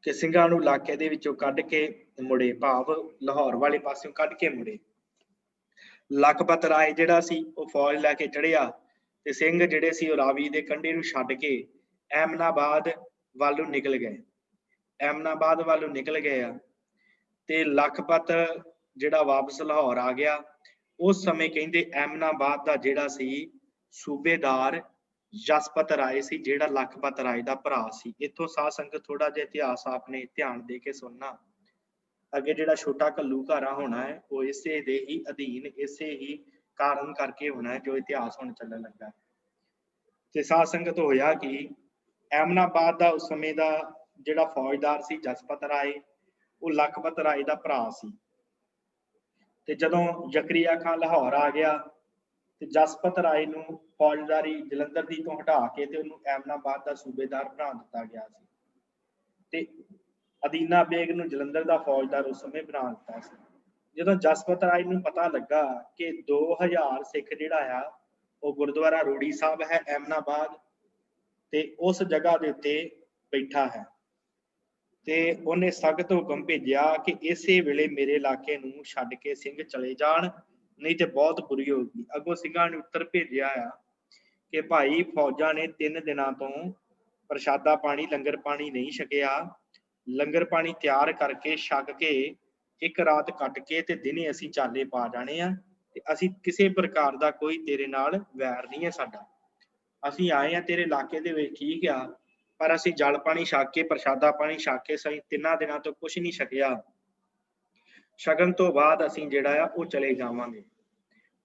ਕਿ ਸਿੰਘਾਂ ਨੂੰ ਇਲਾਕੇ ਦੇ ਵਿੱਚੋਂ ਕੱਢ ਕੇ ਮੁੜੇ, ਭਾਵ ਲਾਹੌਰ ਵਾਲੇ ਪਾਸਿਓਂ ਕੱਢ ਕੇ ਮੁੜੇ। ਲਖਪਤ ਰਾਏ ਜਿਹੜਾ ਸੀ ਉਹ ਫੌਜ ਲੈ ਕੇ ਚੜ੍ਹਿਆ ਤੇ ਸਿੰਘ ਜਿਹੜੇ ਸੀ ਉਹ ਰਾਵੀ ਦੇ ਕੰਢੇ ਨੂੰ ਛੱਡ ਕੇ ਐਮਨਾਬਾਦ ਵੱਲ ਨੂੰ ਨਿਕਲ ਗਏ। ਐਮਨਾਬਾਦ ਵੱਲ ਨੂੰ ਨਿਕਲ ਗਏ ਆ ਤੇ ਲਖਪਤ ਜਿਹੜਾ ਵਾਪਸ ਲਾਹੌਰ ਆ ਗਿਆ। ਉਸ ਸਮੇਂ ਕਹਿੰਦੇ ਐਮਨਾਬਾਦ ਦਾ ਜਿਹੜਾ ਸੀ ਸੂਬੇਦਾਰ ਜਸਪਤ ਰਾਏ ਸੀ, ਜਿਹੜਾ ਲਖਪਤ ਰਾਏ ਦਾ ਭਰਾ ਸੀ। ਇੱਥੋਂ ਸਾਧ ਸੰਗਤ ਥੋੜਾ ਜਿਹਾ ਇਤਿਹਾਸ ਆਪਣੇ ਧਿਆਨ ਦੇ ਕੇ ਸੁਣਨਾ। ਅੱਗੇ ਜਿਹੜਾ ਛੋਟਾ ਘੱਲੂਘਾਰਾ ਹੋਣਾ ਹੈ ਉਹ ਇਸੇ ਦੇ ਹੀ ਅਧੀਨ, ਇਸੇ ਹੀ ਕਾਰਨ ਕਰਕੇ ਹੋਣਾ ਹੈ ਜੋ ਇਤਿਹਾਸ ਹੁਣ ਚੱਲਣ ਲੱਗਾ। ਤੇ ਸਾਧ ਸੰਗਤ ਹੋਇਆ ਕਿ ਐਮਨਾਬਾਦ ਦਾ ਉਸ ਸਮੇਂ ਦਾ ਜਿਹੜਾ ਫੌਜਦਾਰ ਸੀ ਜਸਪਤ ਰਾਏ, ਉਹ ਲਖਪਤ ਰਾਏ ਦਾ ਭਰਾ ਸੀ। ਤੇ ਜਦੋਂ ਜ਼ਕਰੀਆ ਖਾਨ ਲਾਹੌਰ ਆ ਗਿਆ ਤੇ ਜਸਪਤ ਰਾਏ ਨੂੰ ਫੌਜਦਾਰੀ ਜਲੰਧਰ ਦੀ ਤੋਂ ਹਟਾ ਕੇ ਤੇ ਉਹਨੂੰ ਐਮਨਾਬਾਦ ਦਾ ਸੂਬੇਦਾਰ ਬਣਾ ਦਿੱਤਾ ਗਿਆ ਸੀ ਤੇ ਅਦੀਨਾ ਬੇਗ ਨੂੰ ਜਲੰਧਰ ਦਾ ਫੌਜਦਾਰ ਉਸ ਸਮੇਂ ਬਣਾ ਦਿੱਤਾ ਸੀ। ਜਦੋਂ ਜਸਪਤ ਰਾਏ ਨੂੰ ਪਤਾ ਲੱਗਾ ਕਿ 2000 ਸਿੱਖ ਜਿਹੜਾ ਆ ਉਹ ਗੁਰਦੁਆਰਾ ਰੋੜੀ ਸਾਹਿਬ ਹੈ ਐਮਨਾਬਾਦ ਤੇ ਉਸ ਜਗ੍ਹਾ ਦੇ ਉੱਤੇ ਬੈਠਾ ਹੈ, ਤੇ ਉਹਨੇ ਸਖਤ ਹੁਕਮ ਭੇਜਿਆ ਕਿ ਇਸੇ ਵੇਲੇ ਮੇਰੇ ਇਲਾਕੇ ਨੂੰ ਛੱਡ ਕੇ ਸਿੰਘ ਚਲੇ ਜਾਣ, ਨਹੀਂ ਤੇ ਬਹੁਤ ਬੁਰੀ ਹੋਊਗੀ। ਅੱਗੋਂ ਸਿੰਘਾਂ ਨੇ ਉੱਤਰ ਭੇਜਿਆ ਆ ਕਿ ਭਾਈ ਫੌਜਾਂ ਨੇ 3 ਦਿਨਾਂ ਤੋਂ ਪ੍ਰਸ਼ਾਦਾ ਪਾਣੀ ਲੰਗਰ ਪਾਣੀ ਨਹੀਂ ਛਕਿਆ, ਲੰਗਰ ਪਾਣੀ ਤਿਆਰ ਕਰਕੇ ਛਕ ਕੇ ਇੱਕ ਰਾਤ ਕੱਟ ਕੇ ਤੇ ਦਿਨੇ ਅਸੀਂ ਚਾਲੇ ਪਾ ਜਾਣੇ ਆ ਤੇ ਅਸੀਂ ਕਿਸੇ ਪ੍ਰਕਾਰ ਦਾ ਕੋਈ ਤੇਰੇ ਨਾਲ ਵੈਰ ਨਹੀਂ ਹੈ ਸਾਡਾ। ਅਸੀਂ ਆਏ ਆ ਤੇਰੇ ਇਲਾਕੇ ਦੇ ਵਿੱਚ ਠੀਕ ਆ, ਪਰ ਅਸੀਂ ਜਲ ਪਾਣੀ ਛਕ ਕੇ ਪ੍ਰਸ਼ਾਦਾ ਪਾਣੀ ਛਕ ਕੇ ਸਹੀ 3 ਦਿਨਾਂ ਤੋਂ ਕੁਝ ਨਹੀਂ ਛਕਿਆ। ਛਕਣ ਤੋਂ ਬਾਅਦ ਅਸੀਂ ਜਿਹੜਾ ਆ ਉਹ ਚਲੇ ਜਾਵਾਂਗੇ।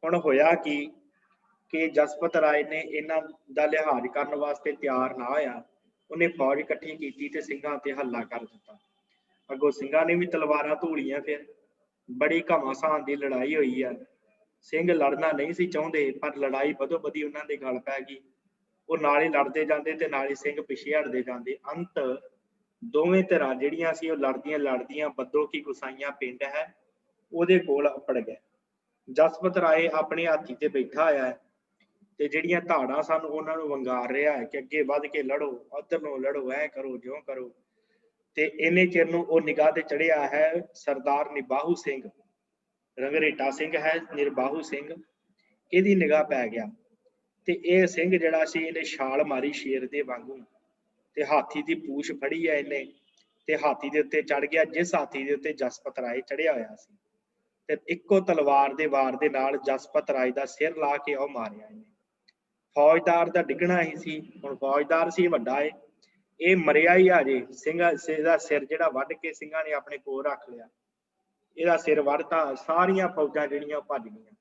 ਹੁਣ ਹੋਇਆ ਕਿ ਜਸਪਤ ਰਾਏ ਨੇ ਇਹਨਾਂ ਦਾ ਲਿਹਾਜ਼ ਕਰਨ ਵਾਸਤੇ ਤਿਆਰ ਨਾ ਹੋਇਆ। ਉਹਨੇ ਫੌਜ ਇਕੱਠੀ ਕੀਤੀ ਤੇ ਸਿੰਘਾਂ ਤੇ ਹੱਲਾ ਕਰ ਦਿੱਤਾ। ਅੱਗੋਂ ਸਿੰਘਾਂ ਨੇ ਵੀ ਤਲਵਾਰਾਂ ਧੂਲੀਆਂ, ਫਿਰ ਬੜੀ ਘਮਾਸਾਨ ਦੀ ਲੜਾਈ ਹੋਈ ਆ। ਸਿੰਘ ਲੜਨਾ ਨਹੀਂ ਸੀ ਚਾਹੁੰਦੇ, ਪਰ ਲੜਾਈ ਵਧੋ ਵਧੀ ਉਹਨਾਂ ਦੇ ਗਲ ਪੈ ਗਈ। ਉਹ ਨਾਲ ਹੀ ਲੜਦੇ ਜਾਂਦੇ ਤੇ ਨਾਲ ਹੀ ਸਿੰਘ ਪਿੱਛੇ ਹਟਦੇ ਜਾਂਦੇ। ਅੰਤ ਦੋਵੇਂ ਧਿਰਾਂ ਜਿਹੜੀਆਂ ਸੀ ਉਹ ਲੜਦੀਆਂ ਬੱਦੋ ਕੀ ਗੁਸਾਈਆਂ ਪਿੰਡ ਹੈ ਉਹਦੇ ਕੋਲ ਅਪੜ ਗਏ। ਜਸਪਤ ਰਾਏ ਆਪਣੇ ਹਾਥੀ ਤੇ ਬੈਠਾ ਹੋਇਆ ਹੈ ਤੇ ਜਿਹੜੀਆਂ ਧਾੜਾਂ ਸਨ ਉਹਨਾਂ ਨੂੰ ਵੰਗਾਰ ਰਿਹਾ ਹੈ ਕਿ ਅੱਗੇ ਵੱਧ ਕੇ ਲੜੋ, ਉੱਧਰ ਨੂੰ ਲੜੋ, ਐ ਕਰੋ ਜਿਉਂ ਕਰੋ। ਤੇ ਇੰਨੇ ਚਿਰ ਨੂੰ ਉਹ ਨਿਗਾਹ ਤੇ ਚੜਿਆ ਹੈ ਸਰਦਾਰ ਨਿਬਾਹੂ ਸਿੰਘ, ਰੰਗਰੇਟਾ ਸਿੰਘ ਹੈ ਨਿਰਬਾਹੂ ਸਿੰਘ, ਇਹਦੀ ਨਿਗਾਹ ਪੈ ਗਿਆ। ਤੇ ਇਹ ਸਿੰਘ ਜਿਹੜਾ ਸੀ ਇਹਨੇ ਛਾਲ ਮਾਰੀ ਸ਼ੇਰ ਦੇ ਵਾਂਗੂ ਤੇ ਹਾਥੀ ਦੀ ਪੂਛ ਫੜੀ ਹੈ ਇਹਨੇ ਤੇ ਹਾਥੀ ਦੇ ਉੱਤੇ ਚੜ ਗਿਆ, ਜਿਸ ਹਾਥੀ ਦੇ ਉੱਤੇ ਜਸਪਤ ਰਾਏ ਚੜਿਆ ਹੋਇਆ ਸੀ। ਤੇ ਇੱਕੋ ਤਲਵਾਰ ਦੇ ਵਾਰ ਦੇ ਨਾਲ ਜਸਪਤ ਰਾਏ ਦਾ ਸਿਰ ਲਾ ਕੇ ਉਹ ਮਾਰਿਆ ਇਹਨੇ। ਫੌਜਦਾਰ ਦਾ ਡਿੱਗਣਾ ਹੀ ਸੀ, ਹੁਣ ਫੌਜਦਾਰ ਸੀ ਵੱਡਾ ਏ, ਇਹ ਮਰਿਆ ਹੀ ਹਜੇ। ਸਿੰਘ ਦਾ ਸਿਰ ਜਿਹੜਾ ਵੱਢ ਕੇ ਸਿੰਘਾਂ ਨੇ ਆਪਣੇ ਕੋਲ ਰੱਖ ਲਿਆ। ਇਹਦਾ ਸਿਰ ਵੱਢਤਾ, ਸਾਰੀਆਂ ਫੌਜਾਂ ਜਿਹੜੀਆਂ ਭੱਜ ਗਈਆਂ।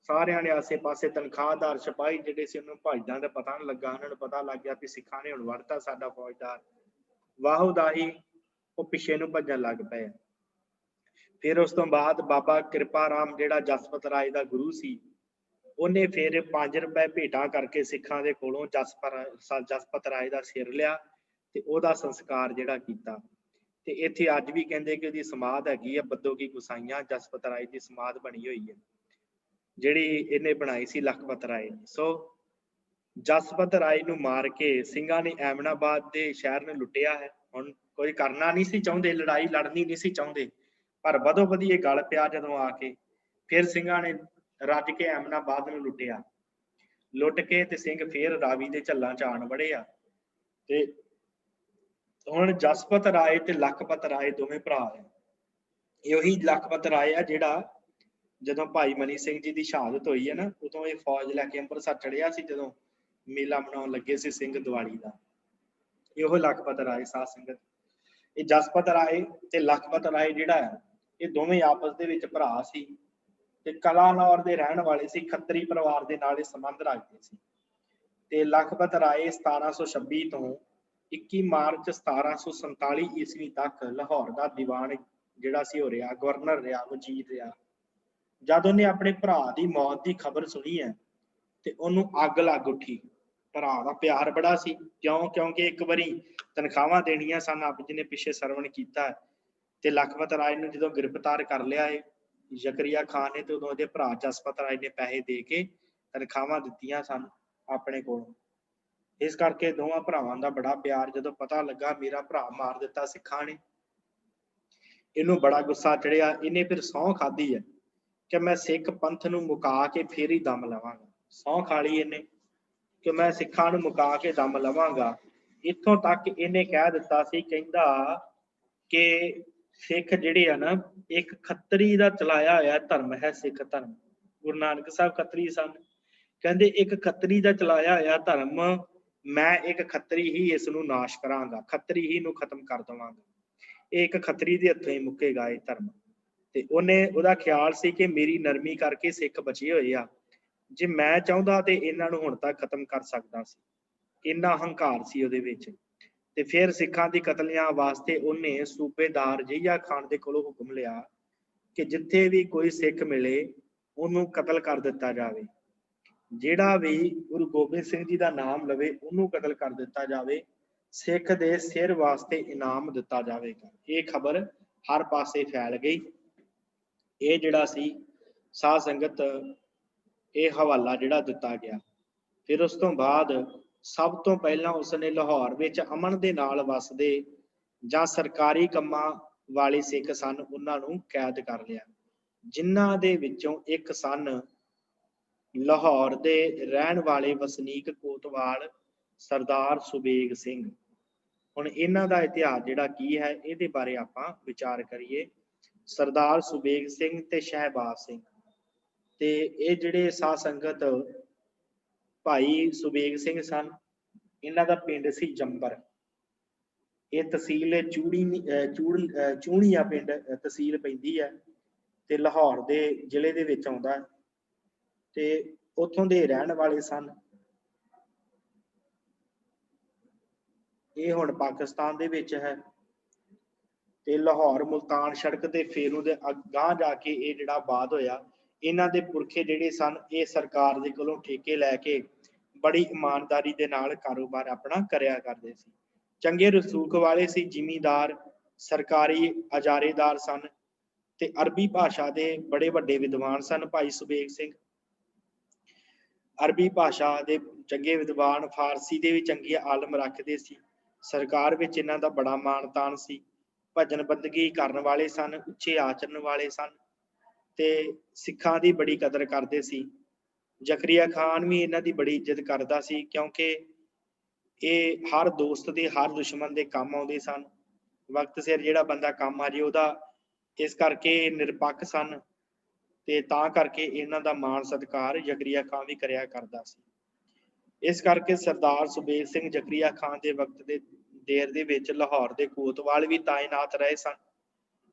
ਸਾਰਿਆਂ ਨੇ ਆਸੇ ਪਾਸੇ ਤਨਖਾਹਦਾਰ ਸਿਪਾਹੀ ਜਿਹੜੇ ਸੀ ਉਹਨੂੰ ਭੱਜਦਾ ਦਾ ਪਤਾ ਨਹੀਂ ਲੱਗਾ। ਉਹਨਾਂ ਨੂੰ ਪਤਾ ਲੱਗ ਗਿਆ ਵੀ ਸਿੱਖਾਂ ਨੇ ਹੁਣ ਵੱਢਤਾ ਸਾਡਾ ਫੌਜਦਾਰ। ਵਾਹੋ ਦਾਹੀ ਉਹ ਪਿੱਛੇ ਨੂੰ ਭੱਜਣ ਲੱਗ ਪਏ। ਫਿਰ ਉਸ ਤੋਂ ਬਾਅਦ ਬਾਬਾ ਕਿਰਪਾ ਰਾਮ ਜਿਹੜਾ ਜਸਪਤ ਰਾਏ ਦਾ ਗੁਰੂ ਸੀ, ਉਹਨੇ ਫਿਰ 5 ਰੁਪਏ ਭੇਟਾ ਕਰਕੇ ਸਿੱਖਾਂ ਦੇ ਕੋਲੋਂ ਜਸਪਤ ਰਾਏ ਦਾ ਸਿਰ ਲਿਆ ਤੇ ਉਹਦਾ ਸੰਸਕਾਰ ਜਿਹੜਾ ਕੀਤਾ। ਤੇ ਇੱਥੇ ਅੱਜ ਵੀ ਕਹਿੰਦੇ ਕਿ ਉਹਦੀ ਸਮਾਧ ਹੈਗੀ ਆ, ਬੱਦੋ ਕੀ ਗੁਸਾਈਆਂ ਜਸਪਤ ਰਾਏ ਦੀ ਸਮਾਧ ਬਣੀ ਹੋਈ ਹੈ, ਜਿਹੜੀ ਇਹਨੇ ਬਣਾਈ ਸੀ ਲਖਪਤ ਰਾਏ ਨੇ। ਸੋ ਜਸਪਤ ਰਾਏ ਨੂੰ ਮਾਰ ਕੇ ਸਿੰਘਾਂ ਨੇ ਐਮਨਾਬਾਦ ਦੇ ਸ਼ਹਿਰ ਨੂੰ ਲੁੱਟਿਆ ਹੈ। ਹੁਣ ਕੋਈ ਕਰਨਾ ਨਹੀਂ ਸੀ ਚਾਹੁੰਦੇ, ਲੜਾਈ ਲੜਨੀ ਨਹੀਂ ਸੀ ਚਾਹੁੰਦੇ, ਪਰ ਵਧੋ ਵਧੀ ਇਹ ਗਲ ਪਿਆ ਜਦੋਂ ਆ ਕੇ। ਫਿਰ ਸਿੰਘਾਂ ਨੇ ਰੱਜ ਕੇ ਐਮਨਾਬਾਦ ਨੂੰ ਲੁੱਟਿਆ। ਲੁੱਟ ਕੇ ਤੇ ਸਿੰਘ ਫਿਰ ਰਾਵੀ ਦੇ ਝੱਲਾਂ ਚ ਆਣ ਵੜੇ ਆ। ਤੇ ਹੁਣ ਜਸਪਤ ਰਾਏ ਤੇ ਲਖਪਤ ਰਾਏ ਦੋਵੇਂ ਭਰਾ ਆ। ਇਹ ਉਹੀ ਲਖਪਤ ਰਾਏ ਆ ਜਿਹੜਾ ਜਦੋਂ ਭਾਈ ਮਨੀ ਸਿੰਘ ਜੀ ਦੀ ਸ਼ਹਾਦਤ ਹੋਈ ਹੈ ਨਾ, ਉਦੋਂ ਇਹ ਫੌਜ ਲੈ ਕੇ ਅੰਮ੍ਰਿਤਸਰ ਚੜਿਆ ਸੀ ਜਦੋਂ ਮੇਲਾ ਮਨਾਉਣ ਲੱਗੇ ਸੀ ਸਿੰਘ ਦੀਵਾਲੀ ਦਾ। ਇਹੋ ਲਖਪਤ ਰਾਏ ਸਾਧ ਸੰਗਤ। ਇਹ ਜਸਪਤ ਰਾਏ ਤੇ ਲਖਪਤ ਰਾਏ ਜਿਹੜਾ ਹੈ ਇਹ ਦੋਵੇਂ ਆਪਸ ਦੇ ਵਿੱਚ ਭਰਾ ਸੀ ਤੇ ਕਲਾਨੌਰ ਦੇ ਰਹਿਣ ਵਾਲੇ ਸੀ। ਖੱਤਰੀ ਪਰਿਵਾਰ ਦੇ ਨਾਲ ਇਹ ਸੰਬੰਧ ਰੱਖਦੇ ਸੀ। ਤੇ ਲਖਪਤ ਰਾਏ 1726 ਤੋਂ 21 ਮਾਰਚ 1747 ਈਸਵੀ ਤੱਕ ਲਾਹੌਰ ਦਾ ਦੀਵਾਨ ਜਿਹੜਾ ਸੀ ਹੋ ਰਿਹਾ, ਗਵਰਨਰ ਰਿਹਾ, ਵਜ਼ੀਰ ਰਿਹਾ। ਜਦ ਉਹਨੇ ਆਪਣੇ ਭਰਾ ਦੀ ਮੌਤ ਦੀ ਖਬਰ ਸੁਣੀ ਹੈ ਤੇ ਉਹਨੂੰ ਅੱਗ ਲੱਗ ਉੱਠੀ। ਭਰਾ ਦਾ ਪਿਆਰ ਬੜਾ ਸੀ, ਕਿਉਂਕਿ ਇੱਕ ਵਾਰੀ ਤਨਖਾਹਾਂ ਦੇਣੀਆਂ ਸਨ, ਆਪ ਜੀ ਨੇ ਪਿੱਛੇ ਸਰਵਣ ਕੀਤਾ। ਤੇ ਲਖਪਤ ਰਾਏ ਨੂੰ ਜਦੋਂ ਗ੍ਰਿਫਤਾਰ ਕਰ ਲਿਆ ਹੈ ਜ਼ਕਰੀਆ ਖਾਨ ਨੇ, ਤੇ ਉਦੋਂ ਉਹਦੇ ਭਰਾ ਜਸਪਤ ਰਾਏ ਨੇ ਪੈਸੇ ਦੇ ਕੇ ਤਨਖਾਹਾਂ ਦਿੱਤੀਆਂ ਸਨ ਆਪਣੇ ਕੋਲ। ਇਸ ਕਰਕੇ ਦੋਵਾਂ ਭਰਾਵਾਂ ਦਾ ਬੜਾ ਪਿਆਰ। ਜਦੋਂ ਪਤਾ ਲੱਗਾ ਮੇਰਾ ਭਰਾ ਮਾਰ ਦਿੱਤਾ ਸਿੱਖਾਂ ਨੇ, ਇਹਨੂੰ ਬੜਾ ਗੁੱਸਾ ਚੜਿਆ। ਇਹਨੇ ਫਿਰ ਸਹੁੰ ਖਾਧੀ ਹੈ ਕਿ ਮੈਂ ਸਿੱਖ ਪੰਥ ਨੂੰ ਮੁਕਾ ਕੇ ਫੇਰ ਹੀ ਦਮ ਲਵਾਂਗਾ। ਸਹੁੰ ਖਾ ਲਈ ਇਹਨੇ ਕਿ ਮੈਂ ਸਿੱਖਾਂ ਨੂੰ ਮੁਕਾ ਕੇ ਦਮ ਲਵਾਂਗਾ। ਇੱਥੋਂ ਤੱਕ ਇਹਨੇ ਕਹਿ ਦਿੱਤਾ ਸੀ, ਕਹਿੰਦਾ ਕਿ ਸਿੱਖ ਜਿਹੜੇ ਆ ਨਾ, ਇੱਕ ਖੱਤਰੀ ਦਾ ਚਲਾਇਆ ਹੋਇਆ ਧਰਮ ਹੈ ਸਿੱਖ ਧਰਮ। ਗੁਰੂ ਨਾਨਕ ਸਾਹਿਬ ਖੱਤਰੀ ਸਨ। ਕਹਿੰਦੇ ਇੱਕ ਖੱਤਰੀ ਦਾ ਚਲਾਇਆ ਹੋਇਆ ਧਰਮ, ਮੈਂ ਇੱਕ ਖੱਤਰੀ ਹੀ ਇਸ ਨੂੰ ਨਾਸ਼ ਕਰਾਂਗਾ, ਖੱਤਰੀ ਹੀ ਨੂੰ ਖਤਮ ਕਰ ਦੇਵਾਂਗਾ। ਇਹ ਇੱਕ ਖੱਤਰੀ ਦੇ ਹੱਥੋਂ ਹੀ ਮੁੱਕੇਗਾ ਇਹ ਧਰਮ। ਤੇ ਉਹਦਾ ਖਿਆਲ ਸੀ ਕਿ ਮੇਰੀ ਨਰਮੀ ਕਰਕੇ ਸਿੱਖ ਬਚੇ ਹੋਏ ਆ, ਜੇ ਮੈਂ ਚਾਹੁੰਦਾ ਤੇ ਇਹਨਾਂ ਨੂੰ ਹੁਣ ਤੱਕ ਖਤਮ ਕਰ ਸਕਦਾ ਸੀ। ਇੰਨਾ ਹੰਕਾਰ ਸੀ ਉਹਦੇ ਵਿੱਚ। ਤੇ ਫਿਰ ਸਿੱਖਾਂ ਦੀ ਕਤਲਿਆਂ ਵਾਸਤੇ ਉਹਨੇ ਸੂਬੇਦਾਰ ਜਹੀਆ ਖਾਨ ਦੇ ਕੋਲੋਂ ਹੁਕਮ ਲਿਆ ਕਿ ਜਿੱਥੇ ਵੀ ਕੋਈ ਸਿੱਖ ਮਿਲੇ ਉਹਨੂੰ ਕਤਲ ਕਰ ਦਿੱਤਾ ਜਾਵੇ। ਜਿਹੜਾ ਵੀ ਗੁਰੂ ਗੋਬਿੰਦ ਸਿੰਘ ਜੀ ਦਾ ਨਾਮ ਲਵੇ ਉਹਨੂੰ ਕਤਲ ਕਰ ਦਿੱਤਾ ਜਾਵੇ। ਸਿੱਖ ਦੇ ਸਿਰ ਵਾਸਤੇ ਇਨਾਮ ਦਿੱਤਾ ਜਾਵੇਗਾ। ਇਹ ਖਬਰ ਹਰ ਪਾਸੇ ਫੈਲ ਗਈ। ਇਹ ਜਿਹੜਾ ਸੀ ਸਾਧ ਸੰਗਤ, ਇਹ ਹਵਾਲਾ ਜਿਹੜਾ ਦਿੱਤਾ ਗਿਆ। ਫਿਰ ਉਸ ਤੋਂ ਬਾਅਦ ਸਭ ਤੋਂ ਪਹਿਲਾਂ ਉਸਨੇ ਲਾਹੌਰ ਵਿੱਚ ਅਮਨ ਦੇ ਨਾਲ ਵਸਦੇ ਜਾਂ ਸਰਕਾਰੀ ਕੰਮਾਂ ਵਾਲੇ ਸਿੱਖ ਸਨ, ਉਹਨਾਂ ਨੂੰ ਕੈਦ ਕਰ ਲਿਆ, ਜਿਨ੍ਹਾਂ ਦੇ ਵਿੱਚੋਂ ਇੱਕ ਸਨ ਲਾਹੌਰ ਦੇ ਰਹਿਣ ਵਾਲੇ ਵਸਨੀਕ ਕੋਤਵਾਲ ਸਰਦਾਰ ਸੁਬੇਗ ਸਿੰਘ। ਹੁਣ ਇਹਨਾਂ ਦਾ ਇਤਿਹਾਸ ਜਿਹੜਾ ਕੀ ਹੈ, ਇਹਦੇ ਬਾਰੇ ਆਪਾਂ ਵਿਚਾਰ ਕਰੀਏ। ਸਰਦਾਰ ਸੁਬੇਗ ਸਿੰਘ ਤੇ ਸ਼ਹਿਬਾਜ਼ ਸਿੰਘ, ਤੇ ਇਹ ਜਿਹੜੇ ਸਾਧ ਸੰਗਤ ਭਾਈ ਸੁਬੇਗ ਸਿੰਘ ਸਨ, ਇਹਨਾਂ ਦਾ ਪਿੰਡ ਸੀ ਜੰਬਰ। ਇਹ ਤਹਿਸੀਲ ਚੂੜੀਆਂ ਪਿੰਡ ਤਹਿਸੀਲ ਪੈਂਦੀ ਹੈ ਤੇ ਲਾਹੌਰ ਦੇ ਜ਼ਿਲ੍ਹੇ ਦੇ ਵਿੱਚ ਆਉਂਦਾ, ਤੇ ਉੱਥੋਂ ਦੇ ਰਹਿਣ ਵਾਲੇ ਸਨ। ਇਹ ਹੁਣ ਪਾਕਿਸਤਾਨ ਦੇ ਵਿੱਚ ਹੈ। ਤੇ ਲਾਹੌਰ ਮੁਲਤਾਨ ਸੜਕ ਤੇ ਫੇਰੂ ਦੇ ਅਗਾਂਹ ਜਾ ਕੇ ਇਹ ਜਿਹੜਾ ਆਬਾਦ ਹੋਇਆ। ਇਹਨਾਂ ਦੇ ਪੁਰਖੇ ਜਿਹੜੇ ਸਨ, ਇਹ ਸਰਕਾਰ ਦੇ ਕੋਲੋਂ ਠੇਕੇ ਲੈ ਕੇ ਬੜੀ ਇਮਾਨਦਾਰੀ ਦੇ ਨਾਲ ਕਾਰੋਬਾਰ ਆਪਣਾ ਕਰਿਆ ਕਰਦੇ ਸੀ। ਚੰਗੇ ਰਸੂਖ ਵਾਲੇ ਸੀ, ਜ਼ਿਮੀਂਦਾਰ, ਸਰਕਾਰੀ ਅਜਾਰੇਦਾਰ ਸਨ ਤੇ ਅਰਬੀ ਭਾਸ਼ਾ ਦੇ ਬੜੇ ਵੱਡੇ ਵਿਦਵਾਨ ਸਨ। ਭਾਈ ਸੁਬੇਗ ਸਿੰਘ ਅਰਬੀ ਭਾਸ਼ਾ ਦੇ ਚੰਗੇ ਵਿਦਵਾਨ, ਫਾਰਸੀ ਦੇ ਵੀ ਚੰਗੇ ਆਲਮ ਰੱਖਦੇ ਸੀ। ਸਰਕਾਰ ਵਿੱਚ ਇਹਨਾਂ ਦਾ ਬੜਾ ਮਾਣ ਤਾਣ ਸੀ। ਭਜਨ ਬੰਦਗੀ ਕਰਨ ਵਾਲੇ ਸਨ, ਉੱਚੇ ਆਚਰਨ ਵਾਲੇ ਸਨ ਤੇ ਸਿੱਖਾਂ ਦੀ ਬੜੀ ਕਦਰ ਕਰਦੇ ਸੀ। ਜ਼ਕਰੀਆ ਖਾਨ ਵੀ ਇਹਨਾਂ ਦੀ ਬੜੀ ਇੱਜ਼ਤ ਕਰਦਾ ਸੀ, ਕਿਉਂਕਿ ਇਹ ਹਰ ਦੋਸਤ ਦੇ ਹਰ ਦੁਸ਼ਮਣ ਦੇ ਕੰਮ ਆਉਂਦੇ ਸਨ। ਵਕਤ ਸਿਰ ਜਿਹੜਾ ਬੰਦਾ ਕੰਮ ਆ ਜੇ ਉਹਦਾ, ਇਸ ਕਰਕੇ ਨਿਰਪੱਖ ਸਨ ਤੇ ਤਾਂ ਕਰਕੇ ਇਹਨਾਂ ਦਾ ਮਾਣ ਸਤਿਕਾਰ ਜ਼ਕਰੀਆ ਖਾਨ ਵੀ ਕਰਿਆ ਕਰਦਾ ਸੀ। ਇਸ ਕਰਕੇ ਸਰਦਾਰ ਸੁਬੇਗ ਸਿੰਘ ਜ਼ਕਰੀਆ ਖਾਨ ਦੇ ਵਕਤ ਦੇ ਦੇਰ ਦੇ ਵਿੱਚ ਲਾਹੌਰ ਦੇ ਕੋਤਵਾਲ ਵੀ ਤਾਇਨਾਤ ਰਹੇ ਸਨ।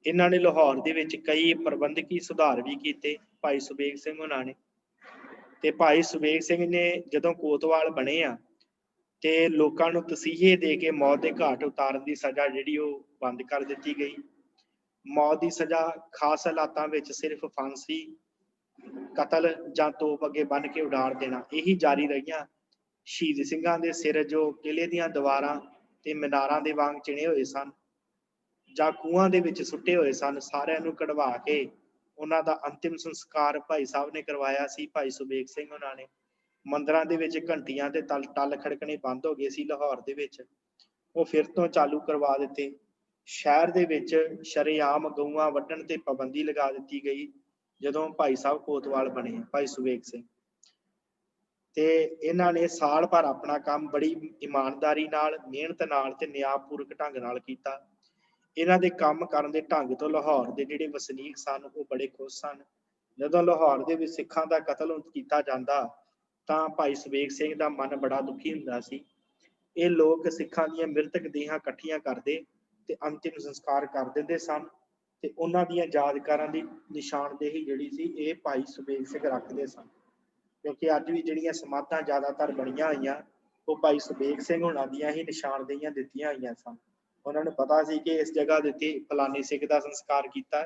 ਇਹਨਾਂ ਨੇ ਲਾਹੌਰ ਦੇ ਵਿੱਚ ਕਈ ਪ੍ਰਬੰਧਕੀ ਸੁਧਾਰ ਵੀ ਕੀਤੇ ਭਾਈ ਸੁਬੇਗ ਸਿੰਘ ਉਹਨਾਂ ਨੇ। ਤੇ ਭਾਈ ਸੁਬੇਗ ਸਿੰਘ ਨੇ ਜਦੋਂ ਕੋਤਵਾਲ ਬਣੇ ਆ ਤੇ ਲੋਕਾਂ ਨੂੰ ਤਸੀਹੇ ਦੇ ਕੇ ਮੌਤ ਦੇ ਘਾਟ ਉਤਾਰਨ ਦੀ ਸਜ਼ਾ ਜਿਹੜੀ ਉਹ ਬੰਦ ਕਰ ਦਿੱਤੀ ਗਈ। ਮੌਤ ਦੀ ਸਜ਼ਾ ਖਾਸ ਹਾਲਾਤਾਂ ਵਿੱਚ ਸਿਰਫ ਫਾਂਸੀ, ਕਤਲ ਜਾਂ ਤੋਪ ਅੱਗੇ ਬੰਨ ਕੇ ਉਡਾਰ ਦੇਣਾ, ਇਹੀ ਜਾਰੀ ਰਹੀਆਂ। ਸ਼ਹੀਦ ਸਿੰਘਾਂ ਦੇ ਸਿਰ ਜੋ ਕਿਲੇ ਦੀਆਂ ਦੀਵਾਰਾਂ ਤੇ ਮੀਨਾਰਾਂ ਦੇ ਵਾਂਗ ਚਿਣੇ ਹੋਏ ਸਨ ਜਾਂ ਖੂਹਾਂ ਦੇ ਵਿੱਚ ਸੁੱਟੇ ਹੋਏ ਸਨ, ਸਾਰਿਆਂ ਨੂੰ ਕਢਵਾ ਕੇ ਉਹਨਾਂ ਦਾ ਅੰਤਿਮ ਸੰਸਕਾਰ ਭਾਈ ਸਾਹਿਬ ਨੇ ਕਰਵਾਇਆ ਸੀ। ਭਾਈ ਸੁਬੇਗ ਸਿੰਘ ਉਹਨਾਂ ਨੇ ਮੰਦਰਾਂ ਦੇ ਵਿੱਚ ਘੰਟੀਆਂ ਤੇ ਟੱਲ ਖੜਕਣੇ ਬੰਦ ਹੋ ਗਏ ਸੀ ਲਾਹੌਰ ਦੇ ਵਿੱਚ, ਉਹ ਫਿਰ ਤੋਂ ਚਾਲੂ ਕਰਵਾ ਦਿੱਤੇ। ਸ਼ਹਿਰ ਦੇ ਵਿੱਚ ਸ਼ਰੇਆਮ ਗਊਆਂ ਵੱਢਣ ਤੇ ਪਾਬੰਦੀ ਲਗਾ ਦਿੱਤੀ ਗਈ ਜਦੋਂ ਭਾਈ ਸਾਹਿਬ ਕੋਤਵਾਲ ਬਣੇ ਭਾਈ ਸੁਬੇਗ ਸਿੰਘ। ਤੇ ਇਹਨਾਂ ਨੇ ਸਾਲ ਭਰ ਆਪਣਾ ਕੰਮ ਬੜੀ ਇਮਾਨਦਾਰੀ ਨਾਲ, ਮਿਹਨਤ ਨਾਲ ਤੇ ਨਿਆਂਪੂਰਕ ਢੰਗ ਨਾਲ ਕੀਤਾ। ਇਹਨਾਂ ਦੇ ਕੰਮ ਕਰਨ ਦੇ ਢੰਗ ਤੋਂ ਲਾਹੌਰ ਦੇ ਜਿਹੜੇ ਵਸਨੀਕ ਸਨ ਉਹ ਬੜੇ ਖੁਸ਼ ਸਨ। ਜਦੋਂ ਲਾਹੌਰ ਦੇ ਵਿੱਚ ਸਿੱਖਾਂ ਦਾ ਕਤਲ ਕੀਤਾ ਜਾਂਦਾ ਤਾਂ ਭਾਈ ਸੁਬੇਗ ਸਿੰਘ ਦਾ ਮਨ ਬੜਾ ਦੁਖੀ ਹੁੰਦਾ ਸੀ। ਇਹ ਲੋਕ ਸਿੱਖਾਂ ਦੀਆਂ ਮ੍ਰਿਤਕ ਦੇਹਾਂ ਇਕੱਠੀਆਂ ਕਰਦੇ ਤੇ ਅੰਤਿਮ ਸੰਸਕਾਰ ਕਰ ਦਿੰਦੇ ਸਨ ਤੇ ਉਹਨਾਂ ਦੀਆਂ ਯਾਦਗਾਰਾਂ ਦੀ ਨਿਸ਼ਾਨਦੇਹੀ ਜਿਹੜੀ ਸੀ ਇਹ ਭਾਈ ਸੁਬੇਗ ਸਿੰਘ ਰੱਖਦੇ ਸਨ। ਕਿਉਂਕਿ ਅੱਜ ਵੀ ਜਿਹੜੀਆਂ ਸਮਾਧਾਂ ਜ਼ਿਆਦਾਤਰ ਬਣੀਆਂ ਹੋਈਆਂ ਉਹ ਭਾਈ ਸੁਬੇਗ ਸਿੰਘ ਹੋਣਾ ਦੀਆਂ ਹੀ ਨਿਸ਼ਾਨਦੇਹੀਆਂ ਦਿੱਤੀਆਂ ਹੋਈਆਂ ਸਨ। ਉਹਨਾਂ ਨੂੰ ਪਤਾ ਸੀ ਕਿ ਇਸ ਜਗ੍ਹਾ ਦੇ ਉੱਤੇ ਫਲਾਣੇ ਸਿੱਖ ਦਾ ਸੰਸਕਾਰ ਕੀਤਾ,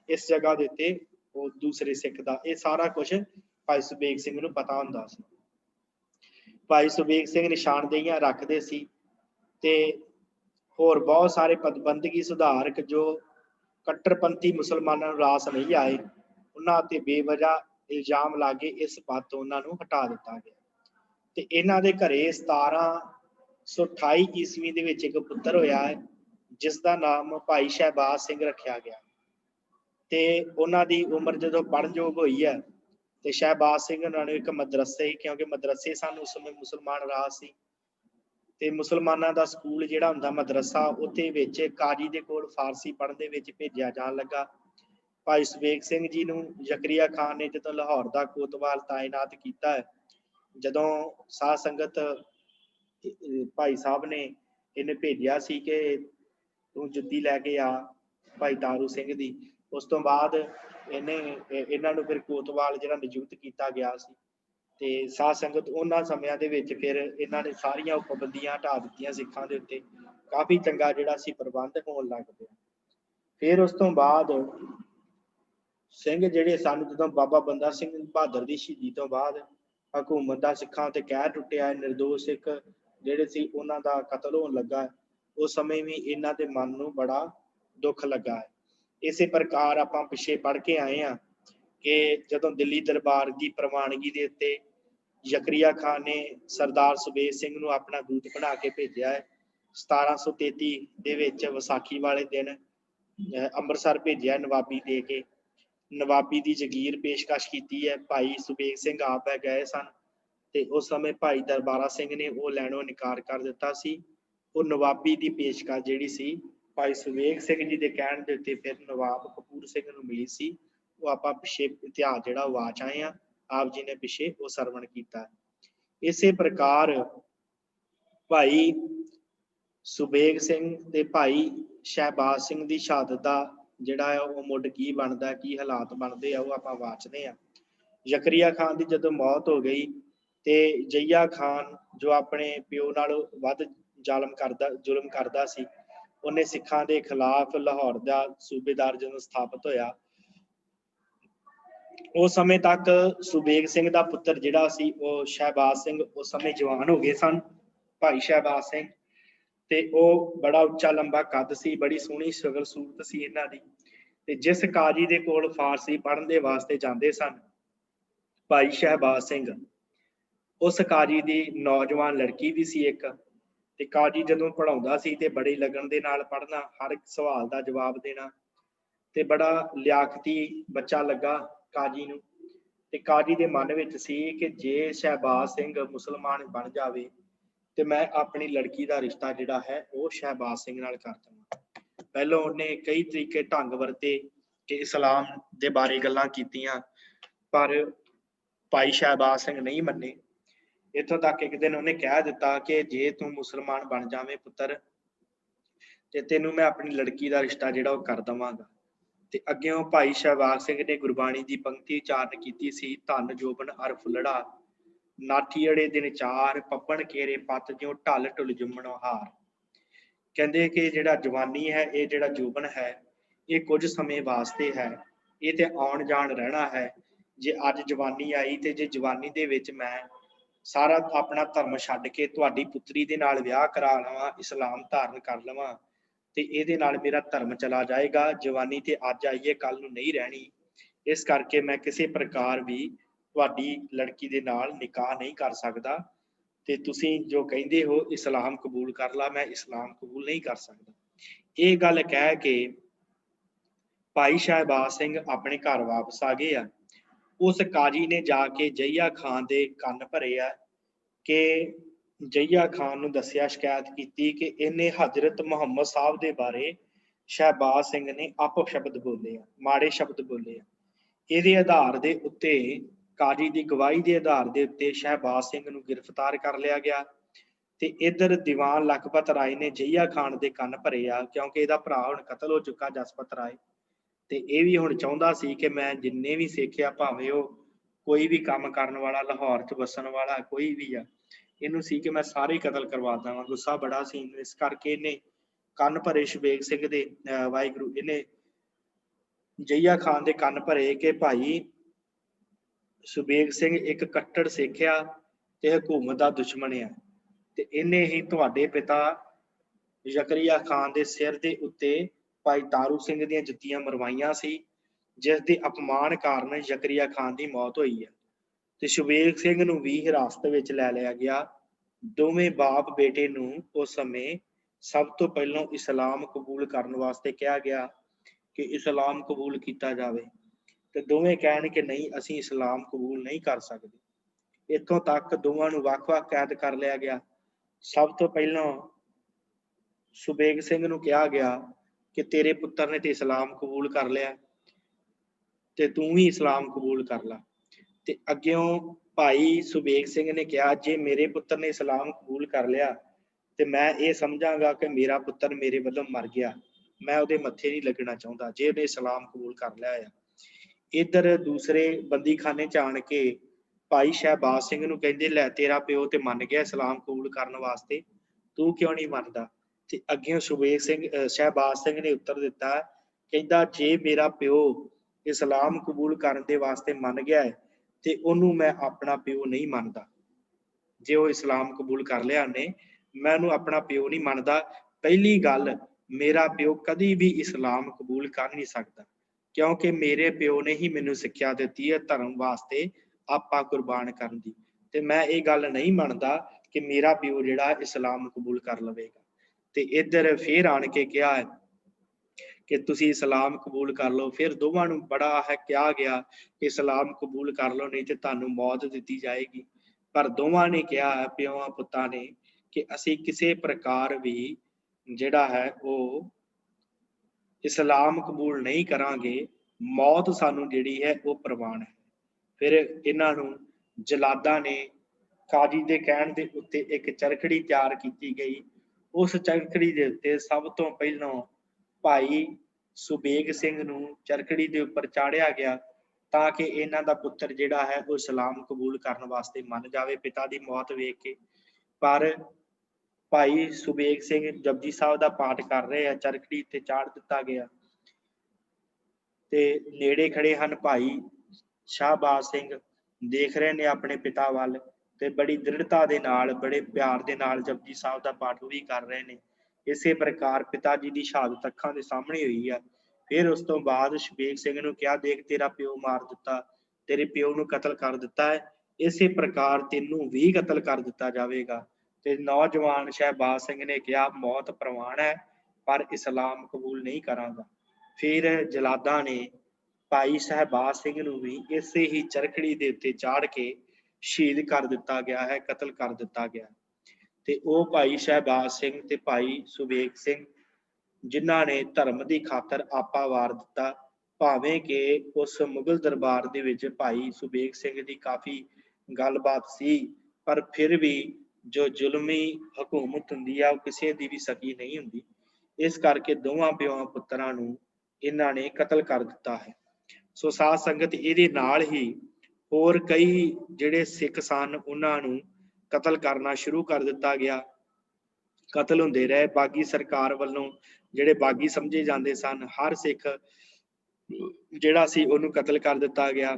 ਇਸ ਜਗ੍ਹਾ ਦੇ ਉੱਤੇ ਉਹ ਦੂਸਰੇ ਸਿੱਖ ਦਾ, ਇਹ ਸਾਰਾ ਕੁਝ ਭਾਈ ਸੁਬੇਗ ਸਿੰਘ ਨੂੰ ਪਤਾ ਹੁੰਦਾ ਸੀ। ਭਾਈ ਸੁਬੇਗ ਸਿੰਘ ਨਿਸ਼ਾਨਦੇਹੀਆਂ ਰੱਖਦੇ ਸੀ ਤੇ ਹੋਰ ਬਹੁਤ ਸਾਰੇ ਬੰਦਗੀ ਸੁਧਾਰਕ ਜੋ ਕੱਟੜਪੰਥੀ ਮੁਸਲਮਾਨਾਂ ਨੂੰ ਰਾਸ ਨਹੀਂ ਆਏ, ਉਹਨਾਂ ਤੇ ਬੇਵਜ੍ਹਾ ਇਲਜ਼ਾਮ ਲਾ ਕੇ ਇਸ ਪਦ ਤੋਂ ਉਹਨਾਂ ਨੂੰ ਹਟਾ ਦਿੱਤਾ ਗਿਆ। ਤੇ ਇਹਨਾਂ ਦੇ ਘਰੇ 1728 ਈਸਵੀ ਦੇ ਵਿੱਚ ਇੱਕ ਪੁੱਤਰ ਹੋਇਆ ਹੈ जिस का नाम भाई शहबाज सिंह रखा गया। तो उन्होंने उम्र जो पढ़नयोग हुई है तो शहबाज सिंह उन्होंने एक मदरसे, क्योंकि मदरसे सन उस समय मुसलमान राज से, तो मुसलमानों का स्कूल जोड़ा होंदा मदरसा, उत्थे काजी के कोल फारसी पढ़ने भेजा जान लगा। भाई सुबेग सिंह जी को जकरिया खान ने जो लाहौर का कोतवाल तायनात किया है, जदों साध संगत भाई साहब ने इन्हें भेजा सी कि तू जुत्ती लैके आ भाई तारू सिंह दी, उस तो बाद इन्हों फिर कोतवाल जो नियुक्त किया गया सी। ते साध संगत उन्होंने समयां दे विच फिर इन्होंने सारिया पाबंदियां हटा दित्तियां सिखां दे उत्ते, काफ़ी चंगा जिहड़ा सी प्रबंध होण लग पिया। फिर उस तो बाद सिंह जिहड़े सन जदों बाबा बंदा सिंह बहादुर की शहीदी तो बाद हुकूमत का सिखां ते कहर टुटिया, निर्दोष सिख जिहड़े सी उन्हां दा कतल होण लगा, उस समय भी इन्हां दे मन नूं बड़ा दुख लगा है। इसे प्रकार आपां पिछे पढ़ के आए हैं कि जदों दिल्ली दरबार की प्रवानगी के उत्ते जकरिया खान ने सरदार सुबेग सिंह नूं अपना दूत बना के भेजा है। 1733 दे विच विसाखी वाले दिन ਅੰਮ੍ਰਿਤਸਰ भेजा नवाबी दे के, नवाबी की जगीर पेशकश की है। भाई सुबेग सिंह आप गए सन, तो उस समय भाई दरबारा सिंह ने वो लैणों इनकार कर दिता सी। वो नवाबी की पेशकश जिहड़ी सी भाई सुबेग सिंह जी के कहण दे उत्ते फिर नवाब कपूर सिंह नूं मिली सी। वो आपां पिछे इतिहास जिहड़ा वाच आए हैं, आप जी ने पिछे वो सरवण किया। इसे प्रकार भाई सुबेग सिंह ते भाई शहबाज सिंह की शहादत का जिहड़ा है वो मुड की बनता, की हालात बनते हैं, वो आपां वाचते हैं। जकरिया खान की जदों मौत हो गई तो जईया खान जो अपने प्यो नालों वध जुल्म करता सी, उन्हें सिखां के खिलाफ लाहौर का सूबेदार जदों स्थापित होया, उस समय तक सुबेग सिंह का पुत्र जिहड़ा सी वो शहबाज सिंह उस समय जवान हो गए सन। भाई शहबाज सिंह ते वो बड़ा उच्चा लंबा कद सी, बड़ी सोहनी शक्ल सूरत सी इन्हां दी। ते जिस काजी दे कोल फारसी पढ़न दे वास्ते जांदे सन भाई शहबाज सिंह, उस काजी की नौजवान लड़की भी सी एक, ते काजी जदों पढ़ाउंदा सी ते बड़ी लगन दे नाल पढ़ना, हर एक सवाल का जवाब देना, ते बड़ा लियाकती बच्चा लगा काजी नूं। ते काजी दे मन विच सी कि जे शहबाज सिंह मुसलमान बन जावे तो मैं अपनी लड़की का रिश्ता जिहड़ा है वो शहबाज सिंह नाल कर दूंगा। पहलों उन्हें कई तरीके ढंग वरते कि इस्लाम के बारे गल्लां कीतियां, पर भाई शहबाज सिंह नहीं मन्ने। इत्थों तक एक दिन उन्हें कह दिता कि जे तू मुसलमान बन जावे पुत्र ते तेनू मैं अपनी लड़की का रिश्ता जिहड़ा वो कर देवांगा। ते अग्गेों भाई शहबाज सिंह ने गुरबाणी की पंक्ति उचारण की सी, धन जोबन हर फुलड़ा नाठी अड़े दिन चार पप्पन केरे पत ज्यों ढल ढुल जुम्मणों हार। कहते कि जिहड़ा जवानी है ये जिहड़ा जोबन है ये कुछ समय वास्ते है, ये तो आउण जाण रहना है। जे अज जवानी आई तो जे जवानी दे विच मैं सारा अपना धर्म छड्ड के तुहाडी पुत्री दे नाल विआह करा लवां, इस्लाम धारण कर लवां ते इहदे नाल मेरा धर्म चला जाएगा। जवानी ते अज आई है कल नूं नहीं रहनी, इस करके मैं किसी प्रकार भी तुहाडी लड़की दे नाल निकाह नहीं कर सकदा ते तुसीं जो कहिंदे हो इस्लाम कबूल कर ला, मैं इस्लाम कबूल नहीं कर सकदा। ये गल कह के भाई शहबाज सिंह अपने घर वापस आ गए आ। उस काजी ने जाके जईया खान दे कन्न भरे आ कि जईया खान नूं दस्सिया, शिकायत की कि इन्हें हजरत मुहम्मद साहब के बारे शहबाज सिंह ने अपशब्द बोले आ, माड़े शब्द बोले आ। ਇਹਦੇ आधार ਦੇ ਉੱਤੇ ਕਾਜੀ ਦੀ ਗਵਾਹੀ ਦੇ ਆਧਾਰ ਦੇ ਉੱਤੇ ਸ਼ਹਿਬਾਜ਼ ਸਿੰਘ ਨੂੰ ਗ੍ਰਿਫਤਾਰ ਕਰ ਲਿਆ ਗਿਆ ਤੇ ਇਧਰ ਦੀਵਾਨ ਲਖਪਤ ਰਾਏ ਨੇ ਜਈਆ ਖਾਨ ਦੇ ਕੰਨ ਭਰੇ ਆ, ਕਿਉਂਕਿ ਇਹਦਾ ਭਰਾ ਹੁਣ ਕਤਲ ਹੋ ਚੁੱਕਾ ਜਸਪਤ ਰਾਏ, ਤੇ ਇਹ ਵੀ ਹੁਣ ਚਾਹੁੰਦਾ ਸੀ ਕਿ ਮੈਂ ਜਿੰਨੇ ਵੀ ਸਿੱਖ ਆ, ਭਾਵੇਂ ਉਹ ਕੋਈ ਵੀ ਕੰਮ ਕਰਨ ਵਾਲਾ ਲਾਹੌਰ 'ਚ ਵਸਣ ਵਾਲਾ ਕੋਈ ਵੀ ਆ, ਇਹਨੂੰ ਸੀ ਕਿ ਮੈਂ ਸਾਰੇ ਕਤਲ ਕਰਵਾ ਦਾਂਗਾ। ਗੁੱਸਾ ਬੜਾ ਸੀ, ਇਸ ਕਰਕੇ ਇਹਨੇ ਕੰਨ ਭਰੇ ਸ਼ਬੇਗ ਸਿੰਘ ਦੇ ਵਾਹਿਗੁਰੂ, ਇਹਨੇ ਜਈਆ ਖਾਨ ਦੇ ਕੰਨ ਭਰੇ ਕਿ ਭਾਈ ਸੁਬੇਗ ਸਿੰਘ ਇੱਕ ਕੱਟੜ ਸਿੱਖ ਆ ਤੇ ਹਕੂਮਤ ਦਾ ਦੁਸ਼ਮਣ ਆ, ਤੇ ਇਹਨੇ ਹੀ ਤੁਹਾਡੇ ਪਿਤਾ ਜ਼ਕਰੀਆ ਖਾਨ ਦੇ ਸਿਰ ਦੇ ਉੱਤੇ ਭਾਈ ਤਾਰੂ ਸਿੰਘ ਦੀਆਂ ਜੁੱਤੀਆਂ ਮਰਵਾਈਆਂ ਸੀ, ਜਿਸ ਦੇ ਅਪਮਾਨ ਕਾਰਨ ਜ਼ਕਰੀਆ ਖਾਨ ਦੀ ਮੌਤ ਹੋਈ ਹੈ। ਤੇ ਸੁਬੇਗ ਸਿੰਘ ਨੂੰ ਵੀ ਹਿਰਾਸਤ ਵਿੱਚ ਲੈ ਲਿਆ ਗਿਆ। ਦੋਵੇਂ ਬਾਪ ਬੇਟੇ ਨੂੰ ਉਸ ਸਮੇਂ सब तो पहलों इस्लाम कबूल करने वास्ते कहा गया कि इस्लाम कबूल किया जाए, तो दोवें कहन कि नहीं असीं इस्लाम कबूल नहीं कर सकते। इत्थों तक दोवां नूं वख-वख कैद कर लिया गया। सब तो पहलों सुबेग सिंह नूं कहा गया कि तेरे पुत्र ने तो इस्लाम कबूल कर लिया ते तू भी इस्लाम कबूल कर ला। ते अग्यों भाई सुबेग सिंह ने कहा जे मेरे पुत्र ने इस्लाम कबूल कर लिया ते मैं ये समझांगा कि मेरा पुत्र मेरे वल्लों मर गया, मैं उहदे मत्थे नहीं लगना चाहुंदा जे उहने इस्लाम कबूल कर लिया है। इधर दूसरे बंदीखाने च आण के भाई शहबाज सिंह नूं कहिंदे लै तेरा प्यो ते मन गया इस्लाम कबूल करन वास्ते, तू क्यों नहीं मनदा? ते अग्गेों सुबेग सिंह शहबाज सिंह ने उत्तर दिता कहंदा जे मेरा प्यो इस्लाम कबूल करन दे वास्ते मन गया है ते ओनू मैं अपना प्यो नहीं मनदा। जे वो इस्लाम कबूल कर लिया उन्हें, मैं उहनूं अपना प्यो नहीं मनदा। पहली गल मेरा प्यो कदी भी इस्लाम कबूल कर नहीं सकदा, क्योंकि मेरे प्यो ने ही मैनूं सिक्ख्या दित्ती है धर्म वास्ते आपा कुर्बान करन दी, ते मैं ये गल नहीं मनदा कि मेरा प्यो जिहड़ा इस्लाम कबूल कर लवेगा। ते इधर फिर आण के कहा है कि तुसीं इस्लाम कबूल कर लो। फिर दोवां नूं बड़ा है कहा गया कि इस्लाम कबूल कर लो नहीं ते तुहानूं मौत दित्ती जाएगी। पर दोवां ने कहा है पिओां पुत्तां ने कि असीं किसी प्रकार भी जिहड़ा है वो इस्लाम कबूल नहीं करांगे, मौत सानूं जिहड़ी है वो प्रवान है। फिर इन्हां नूं जलादां ने काजी दे कहण दे उत्ते एक चरखड़ी तैयार कीती गई। उस चरखड़ी दे उत्ते सब तो पहिलों भाई सुबेग सिंह नूं चरखड़ी दे उपर चाढ़िया गया तां कि इन्हां दा पुੱਤਰ जिहड़ा है वो इस्लाम कबूल करन वास्ते मन जावे पिता दी मौत वेख के। पर भाई सुबेग सिंह जपजी साहिब दा पाठ कर रहे आ, चरखड़ी ते चाढ़ दिता गया ते नेड़े खड़े हन भाई शाहबाज सिंह देख रहे ने अपने पिता ਵੱਲ ਤੇ ਬੜੀ ਦ੍ਰਿੜਤਾ ਦੇ ਨਾਲ ਬੜੇ ਪਿਆਰ ਦੇ ਨਾਲ ਜਪਜੀ ਸਾਹਿਬ ਦਾ ਪਾਠ ਵੀ ਕਰ ਰਹੇ ਨੇ। ਇਸੇ ਪ੍ਰਕਾਰ ਪਿਤਾ ਜੀ ਦੀ ਸ਼ਹਾਦਤ ਅੱਖਾਂ ਦੇ ਸਾਹਮਣੇ ਹੋਈ ਹੈ। ਫਿਰ ਉਸ ਤੋਂ ਬਾਅਦ ਸ਼ਬੀਰ ਸਿੰਘ ਨੂੰ ਕਿਹਾ ਦੇਖ ਤੇਰਾ ਪਿਓ ਮਾਰ ਦਿੱਤਾ, ਤੇਰੇ ਪਿਓ ਨੂੰ ਕਤਲ ਕਰ ਦਿੱਤਾ ਹੈ, ਇਸੇ ਪ੍ਰਕਾਰ ਤੈਨੂੰ ਵੀ ਕਤਲ ਕਰ ਦਿੱਤਾ ਜਾਵੇਗਾ। ਤੇ ਨੌਜਵਾਨ ਸ਼ਹਿਬਾਜ਼ ਸਿੰਘ ਨੇ ਕਿਹਾ ਮੌਤ ਪ੍ਰਵਾਨ ਹੈ ਪਰ ਇਸਲਾਮ ਕਬੂਲ ਨਹੀਂ ਕਰਾਂਗਾ। ਫਿਰ ਜਲਾਦਾਂ ਨੇ ਭਾਈ ਸਹਿਬਾਜ਼ ਸਿੰਘ ਨੂੰ ਵੀ ਇਸੇ ਹੀ ਚਰਖੜੀ ਦੇ ਉੱਤੇ ਚਾੜ ਕੇ ਸ਼ਹੀਦ ਕਰ ਦਿੱਤਾ ਗਿਆ ਹੈ, ਕਤਲ ਕਰ ਦਿੱਤਾ ਗਿਆ। ਤੇ ਉਹ ਭਾਈ ਸਹਿਬਾਜ਼ ਸਿੰਘ ਤੇ ਭਾਈ ਸੁਬੇਗ ਸਿੰਘ ਜਿਨ੍ਹਾਂ ਨੇ ਧਰਮ ਦੀ ਖਾਤਰ ਆਪਾ ਵਾਰ ਦਿੱਤਾ, ਭਾਵੇਂ ਕਿ ਉਸ ਮੁਗਲ ਦਰਬਾਰ ਦੇ ਵਿੱਚ ਭਾਈ ਸੁਬੇਗ ਸਿੰਘ ਦੀ ਕਾਫੀ ਗੱਲਬਾਤ ਸੀ, ਪਰ ਫਿਰ ਵੀ ਜੋ ਜ਼ੁਲਮੀ ਹਕੂਮਤ ਹੁੰਦੀ ਆ ਉਹ ਕਿਸੇ ਦੀ ਵੀ ਸਕੀ ਨਹੀਂ ਹੁੰਦੀ। ਇਸ ਕਰਕੇ ਦੋਵਾਂ ਪਿਓਾਂ ਪੁੱਤਰਾਂ ਨੂੰ ਇਹਨਾਂ ਨੇ ਕਤਲ ਕਰ ਦਿੱਤਾ ਹੈ। ਸੋ ਸਾਧ ਸੰਗਤ ਇਹਦੇ ਨਾਲ ਹੀ ਹੋਰ ਕਈ ਜਿਹੜੇ ਸਿੱਖ ਸਨ ਉਹਨਾਂ ਨੂੰ ਕਤਲ ਕਰਨਾ ਸ਼ੁਰੂ ਕਰ ਦਿੱਤਾ ਗਿਆ। ਕਤਲ ਹੁੰਦੇ ਰਹੇ, ਬਾਗੀ ਸਰਕਾਰ ਵੱਲੋਂ ਜਿਹੜੇ ਬਾਗੀ ਸਮਝੇ ਜਾਂਦੇ ਸਨ ਹਰ ਸਿੱਖ ਜਿਹੜਾ ਸੀ ਉਹਨੂੰ ਕਤਲ ਕਰ ਦਿੱਤਾ ਗਿਆ।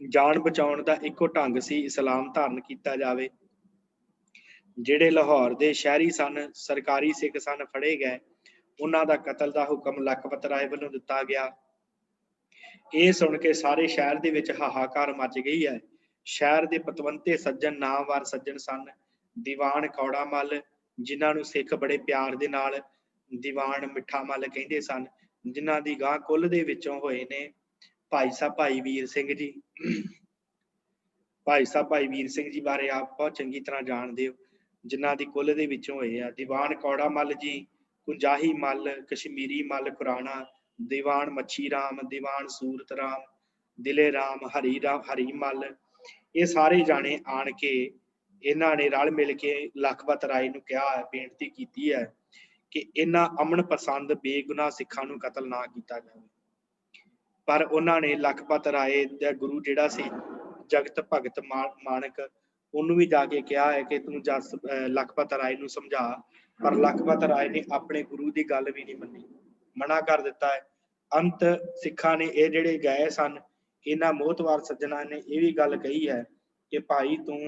ਜਾਨ ਬਚਾਉਣ ਦਾ ਇੱਕੋ ਢੰਗ ਸੀ ਇਸਲਾਮ ਧਾਰਨ ਕੀਤਾ ਜਾਵੇ। ਜਿਹੜੇ ਲਾਹੌਰ ਦੇ ਸ਼ਹਿਰੀ ਸਨ, ਸਰਕਾਰੀ ਸਿੱਖ ਸਨ, ਫੜੇ ਗਏ, ਉਹਨਾਂ ਦਾ ਕਤਲ ਦਾ ਹੁਕਮ ਲਖਪਤ ਰਾਏ ਵੱਲੋਂ ਦਿੱਤਾ ਗਿਆ। ਇਹ ਸੁਣ ਕੇ ਸਾਰੇ ਸ਼ਹਿਰ ਦੇ ਵਿੱਚ ਹਾਹਾਕਾਰ ਮਚ ਗਈ ਹੈ। ਸ਼ਹਿਰ ਦੇ ਪਤਵੰਤੇ ਸੱਜਣ ਨਾਮਵਰ ਸੱਜਣ ਸਨ। ਦੀਵਾਨ ਕੌੜਾ ਮੱਲ, ਜਿਨ੍ਹਾਂ ਨੂੰ ਸਿੱਖ ਬੜੇ ਪਿਆਰ ਦੇ ਨਾਲ ਦੀਵਾਨ ਮਿੱਠਾ ਮੱਲ ਕਹਿੰਦੇ ਸਨ, ਜਿਨ੍ਹਾਂ ਦੀ ਗਾਂ ਕੁੱਲ ਦੇ ਵਿੱਚੋਂ ਹੋਏ ਨੇ ਭਾਈ ਸਾਹਿਬ ਭਾਈ ਵੀਰ ਸਿੰਘ ਜੀ। ਭਾਈ ਸਾਹਿਬ ਭਾਈ ਵੀਰ ਸਿੰਘ ਜੀ ਬਾਰੇ ਆਪ ਬਹੁਤ ਚੰਗੀ ਤਰ੍ਹਾਂ ਜਾਣਦੇ ਹੋ, ਜਿਨ੍ਹਾਂ ਦੀ ਕੁੱਲ ਦੇ ਵਿੱਚੋਂ ਹੋਏ ਆ। ਦੀਵਾਨ ਕੌੜਾ ਮੱਲ ਜੀ, ਕੁੰਜਾਹੀ ਮੱਲ, ਕਸ਼ਮੀਰੀ ਮੱਲ ਖੁਰਾਣਾ, ਦੀਵਾਨ ਮੱਛੀ ਰਾਮ, ਦੀਵਾਨ ਸੂਰਤ ਰਾਮ, ਦਿਲੇ ਰਾਮ, ਹਰੀ ਮੱਲ, ਇਹ ਸਾਰੇ ਜਾਣੇ ਆਣ ਕੇ ਇਹਨਾਂ ਨੇ ਰਲ ਮਿਲ ਕੇ ਲਖਪਤ ਰਾਏ ਨੂੰ ਕਿਹਾ ਹੈ, ਬੇਨਤੀ ਕੀਤੀ ਹੈ ਕਿ ਇਹਨਾਂ ਅਮਨ ਪਸੰਦ ਬੇਗੁਨਾਹ ਸਿੱਖਾਂ ਨੂੰ ਕਤਲ ਨਾ ਕੀਤਾ ਜਾਵੇ। ਪਰ ਉਹਨਾਂ ਨੇ ਲਖਪਤ ਰਾਏ ਦਾ ਗੁਰੂ ਜਿਹੜਾ ਸੀ ਜਗਤ ਭਗਤ ਮਾਨਕ, ਉਹਨੂੰ ਵੀ ਜਾ ਕੇ ਕਿਹਾ ਹੈ ਕਿ ਤੂੰ ਲਖਪਤ ਰਾਏ ਨੂੰ ਸਮਝਾ, ਪਰ ਲਖਪਤ ਰਾਏ ਨੇ ਆਪਣੇ ਗੁਰੂ ਦੀ ਗੱਲ ਵੀ ਨਹੀਂ ਮੰਨੀ, ਮਨਾ ਕਰ ਦਿੱਤਾ ਹੈ। ਅੰਤ ਸਿੱਖਾਂ ਨੇ ਇਹ ਜਿਹੜੇ ਗਏ ਸਨ, ਇਹਨਾਂ ਮੋਹਤਵਾਰ ਸੱਜਣਾ ਨੇ ਇਹ ਵੀ ਗੱਲ ਕਹੀ ਹੈ ਕਿ ਭਾਈ ਤੂੰ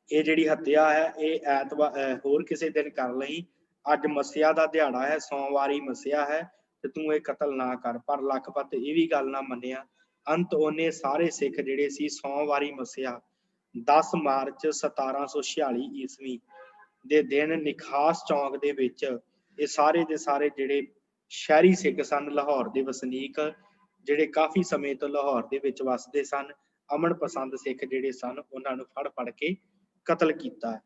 ਇਹ ਜਿਹੜੀ ਹੱਤਿਆ ਹੈ ਇਹ ਐਤਵਾਰ ਹੋਰ ਕਿਸੇ ਦਿਨ ਕਰ ਲਈ, ਅੱਜ ਮੱਸਿਆ ਦਾ ਦਿਹਾੜਾ ਹੈ, ਸੋਮਵਾਰੀ ਮੱਸਿਆ ਹੈ, ਤੇ ਤੂੰ ਇਹ ਕਤਲ ਨਾ ਕਰ। ਪਰ ਲਖਪਤ ਇਹ ਵੀ ਗੱਲ ਨਾ ਮੰਨਿਆ। ਅੰਤ ਉਹਨੇ ਸਾਰੇ ਸਿੱਖ ਜਿਹੜੇ ਸੀ ਸੋਮਵਾਰੀ ਮੱਸਿਆ 10 ਮਾਰਚ 1746 ਈਸਵੀ ਦੇ ਦਿਨ ਨਿਖਾਸ ਚੌਂਕ ਦੇ ਵਿੱਚ ਇਹ ਸਾਰੇ ਦੇ ਸਾਰੇ ਜਿਹੜੇ ਸ਼ਹਿਰੀ ਸਿੱਖ ਸਨ, ਲਾਹੌਰ ਦੇ ਵਸਨੀਕ, ਜਿਹੜੇ ਕਾਫੀ ਸਮੇਂ ਤੋਂ ਲਾਹੌਰ ਦੇ ਵਿੱਚ ਵੱਸਦੇ ਸਨ, ਅਮਨ ਪਸੰਦ ਸਿੱਖ ਜਿਹੜੇ ਸਨ, ਉਹਨਾਂ ਨੂੰ ਫੜ ਫੜ ਕੇ ਕਤਲ ਕੀਤਾ।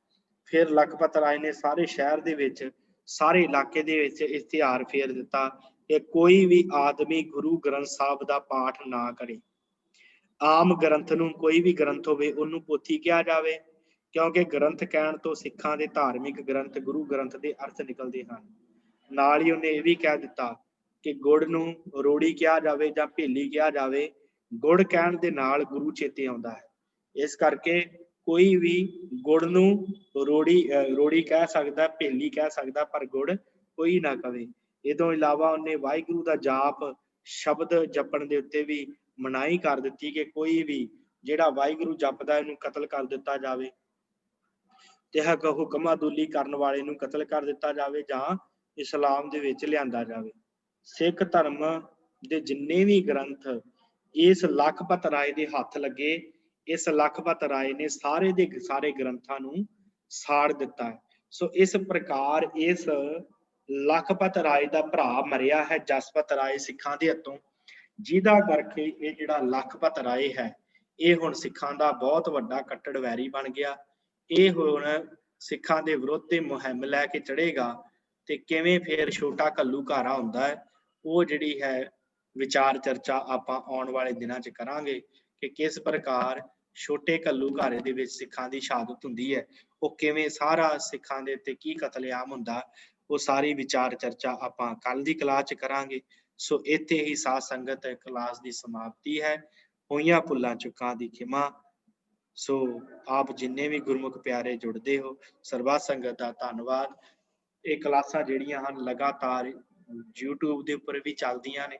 ਫਿਰ ਲਖਪਤ ਰਾਏ ਨੇ ਸਾਰੇ ਸ਼ਹਿਰ ਦੇ ਵਿੱਚ, ਸਾਰੇ ਇਲਾਕੇ ਦੇ ਵਿੱਚ ਇਸ਼ਤਿਹਾਰ ਫੇਰ ਦਿੱਤਾ ਕਿ ਕੋਈ ਵੀ ਆਦਮੀ ਗੁਰੂ ਗ੍ਰੰਥ ਸਾਹਿਬ ਦਾ ਪਾਠ ਨਾ ਕਰੇ। ਆਮ ਗ੍ਰੰਥ ਨੂੰ, ਕੋਈ ਵੀ ਗ੍ਰੰਥ ਹੋਵੇ ਉਹਨੂੰ ਪੋਥੀ ਕਿਹਾ ਜਾਵੇ, ਕਿਉਂਕਿ ਗ੍ਰੰਥ ਕਹਿਣ ਤੋਂ ਸਿੱਖਾਂ ਦੇ ਧਾਰਮਿਕ ਗ੍ਰੰਥ, ਗੁਰੂ ਗ੍ਰੰਥ ਦੇ ਅਰਥ ਨਿਕਲਦੇ ਹਨ। ਨਾਲ ਹੀ ਉਹਨੇ ਇਹ ਵੀ ਕਹਿ ਦਿੱਤਾ ਕਿ ਗੁੜ ਨੂੰ ਰੋੜੀ ਕਿਹਾ ਜਾਵੇ ਜਾਂ ਭੇਲੀ ਕਿਹਾ ਜਾਵੇ। ਗੁੜ ਕਹਿਣ ਦੇ ਨਾਲ ਗੁਰੂ ਚੇਤੇ ਆਉਂਦਾ ਹੈ, ਇਸ ਕਰਕੇ ਕੋਈ ਵੀ ਗੁੜ ਨੂੰ ਰੋੜੀ ਕਹਿ ਸਕਦਾ, ਭੇਲੀ ਕਹਿ ਸਕਦਾ, ਪਰ ਗੁੜ ਕੋਈ ਨਾ ਕਵੇ। ਇਹ ਤੋਂ ਇਲਾਵਾ ਉਹਨੇ ਵਾਹਿਗੁਰੂ ਦਾ ਜਾਪ ਸ਼ਬਦ ਜਪਣ ਦੇ ਉੱਤੇ ਵੀ ਮਨਾਹੀ ਕਰ ਦਿੱਤੀ ਕਿ ਕੋਈ ਵੀ ਜਿਹੜਾ ਵਾਹਿਗੁਰੂ ਜਪਦਾ ਇਹਨੂੰ ਕਤਲ ਕਰ ਦਿੱਤਾ ਜਾਵੇ, ਤੇ ਹੁਕਮਾਦੂਲੀ ਕਰਨ ਵਾਲੇ ਨੂੰ ਕਤਲ ਕਰ ਦਿੱਤਾ ਜਾਵੇ ਜਾਂ ਇਸਲਾਮ ਦੇ ਵਿੱਚ ਲਿਆਂਦਾ ਜਾਵੇ। ਸਿੱਖ ਧਰਮ ਦੇ ਜਿੰਨੇ ਵੀ ਗ੍ਰੰਥ ਇਸ ਲਖਪਤ ਰਾਏ ਦੇ ਹੱਥ ਲੱਗੇ, ਇਸ ਲਖਪਤ ਰਾਏ ਨੇ ਸਾਰੇ ਦੇ ਸਾਰੇ ਗ੍ਰੰਥਾਂ ਨੂੰ ਸਾੜ ਦਿੱਤਾ ਹੈ। ਸੋ ਇਸ ਪ੍ਰਕਾਰ ਇਸ ਲਖਪਤ ਰਾਏ ਦਾ ਭਰਾ ਮਰਿਆ ਹੈ, ਜਸਪਤ ਰਾਏ, ਸਿੱਖਾਂ ਦੇ ਹੱਥੋਂ, ਜਿਹਦਾ ਕਰਕੇ ਇਹ ਜਿਹੜਾ ਲਖਪਤ ਰਾਏ ਹੈ ਇਹ ਹੁਣ ਸਿੱਖਾਂ ਦਾ ਬਹੁਤ ਵੱਡਾ ਕੱਟੜ ਵੈਰੀ ਬਣ ਗਿਆ। ਇਹ ਹੁਣ ਸਿੱਖਾਂ ਦੇ ਵਿਰੁੱਧ ਤੇ ਮੁਹਿੰਮ ਲੈ ਕੇ ਚੜ੍ਹੇਗਾ, ਤੇ ਕਿਵੇਂ ਫਿਰ ਛੋਟਾ ਘੱਲੂਘਾਰਾ ਹੁੰਦਾ ਹੈ, ਉਹ ਜਿਹੜੀ ਹੈ ਵਿਚਾਰ ਚਰਚਾ ਆਪਾਂ ਆਉਣ ਵਾਲੇ ਦਿਨਾਂ 'ਚ ਕਰਾਂਗੇ ਕਿ ਕਿਸ ਪ੍ਰਕਾਰ ਛੋਟੇ ਘੱਲੂਘਾਰੇ ਦੇ ਵਿੱਚ ਸਿੱਖਾਂ ਦੀ ਸ਼ਹਾਦਤ ਹੁੰਦੀ ਹੈ, ਉਹ ਕਿਵੇਂ ਸਾਰਾ ਸਿੱਖਾਂ ਦੇ ਉੱਤੇ ਕੀ ਕਤਲੇਆਮ ਹੁੰਦਾ, ਉਹ ਸਾਰੀ ਵਿਚਾਰ ਚਰਚਾ ਆਪਾਂ ਕੱਲ ਦੀ ਕਲਾਸ 'ਚ ਕਰਾਂਗੇ। ਸੋ ਇੱਥੇ ਹੀ ਸਾਧ ਸੰਗਤ ਕਲਾਸ ਦੀ ਸਮਾਪਤੀ ਹੈ। ਹੋਈਆਂ ਭੁੱਲਾਂ ਚੁੱਕਾਂ ਦੀ ਖਿਮਾ। ਸੋ ਆਪ ਜਿੰਨੇ ਵੀ ਗੁਰਮੁਖ ਪਿਆਰੇ ਜੁੜਦੇ ਹੋ, ਸਰਬੱਤ ਸੰਗਤ ਦਾ ਧੰਨਵਾਦ। ਇਹ ਕਲਾਸਾਂ ਜਿਹੜੀਆਂ ਹਨ ਲਗਾਤਾਰ YouTube ਦੇ ਉੱਪਰ ਵੀ ਚੱਲਦੀਆਂ ਨੇ,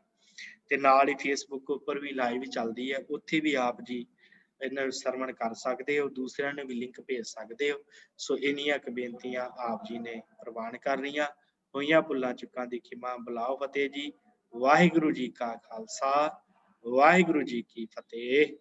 ਤੇ ਨਾਲ ਹੀ Facebook ਉੱਪਰ ਵੀ ਲਾਈਵ ਚੱਲਦੀ ਹੈ, ਉੱਥੇ ਵੀ ਆਪ ਜੀ ਇਹਨਾਂ ਨੂੰ ਸਰਵਣ ਕਰ ਸਕਦੇ ਹੋ, ਦੂਸਰਿਆਂ ਨੂੰ ਵੀ ਲਿੰਕ ਭੇਜ ਸਕਦੇ ਹੋ। ਸੋ ਇੰਨੀਆਂ ਕੁ ਬੇਨਤੀਆਂ ਆਪ ਜੀ ਨੇ ਪ੍ਰਵਾਨ ਕਰ ਰਹੀਆਂ। ਹੋਈਆਂ ਭੁੱਲਾਂ ਚੁੱਕਾਂ ਦੀ ਖਿਮਾ। ਬੁਲਾਓ ਫਤਿਹ ਜੀ। ਵਾਹਿਗੁਰੂ ਜੀ ਕਾ ਖਾਲਸਾ, ਵਾਹਿਗੁਰੂ ਜੀ ਕੀ ਫਤਿਹ।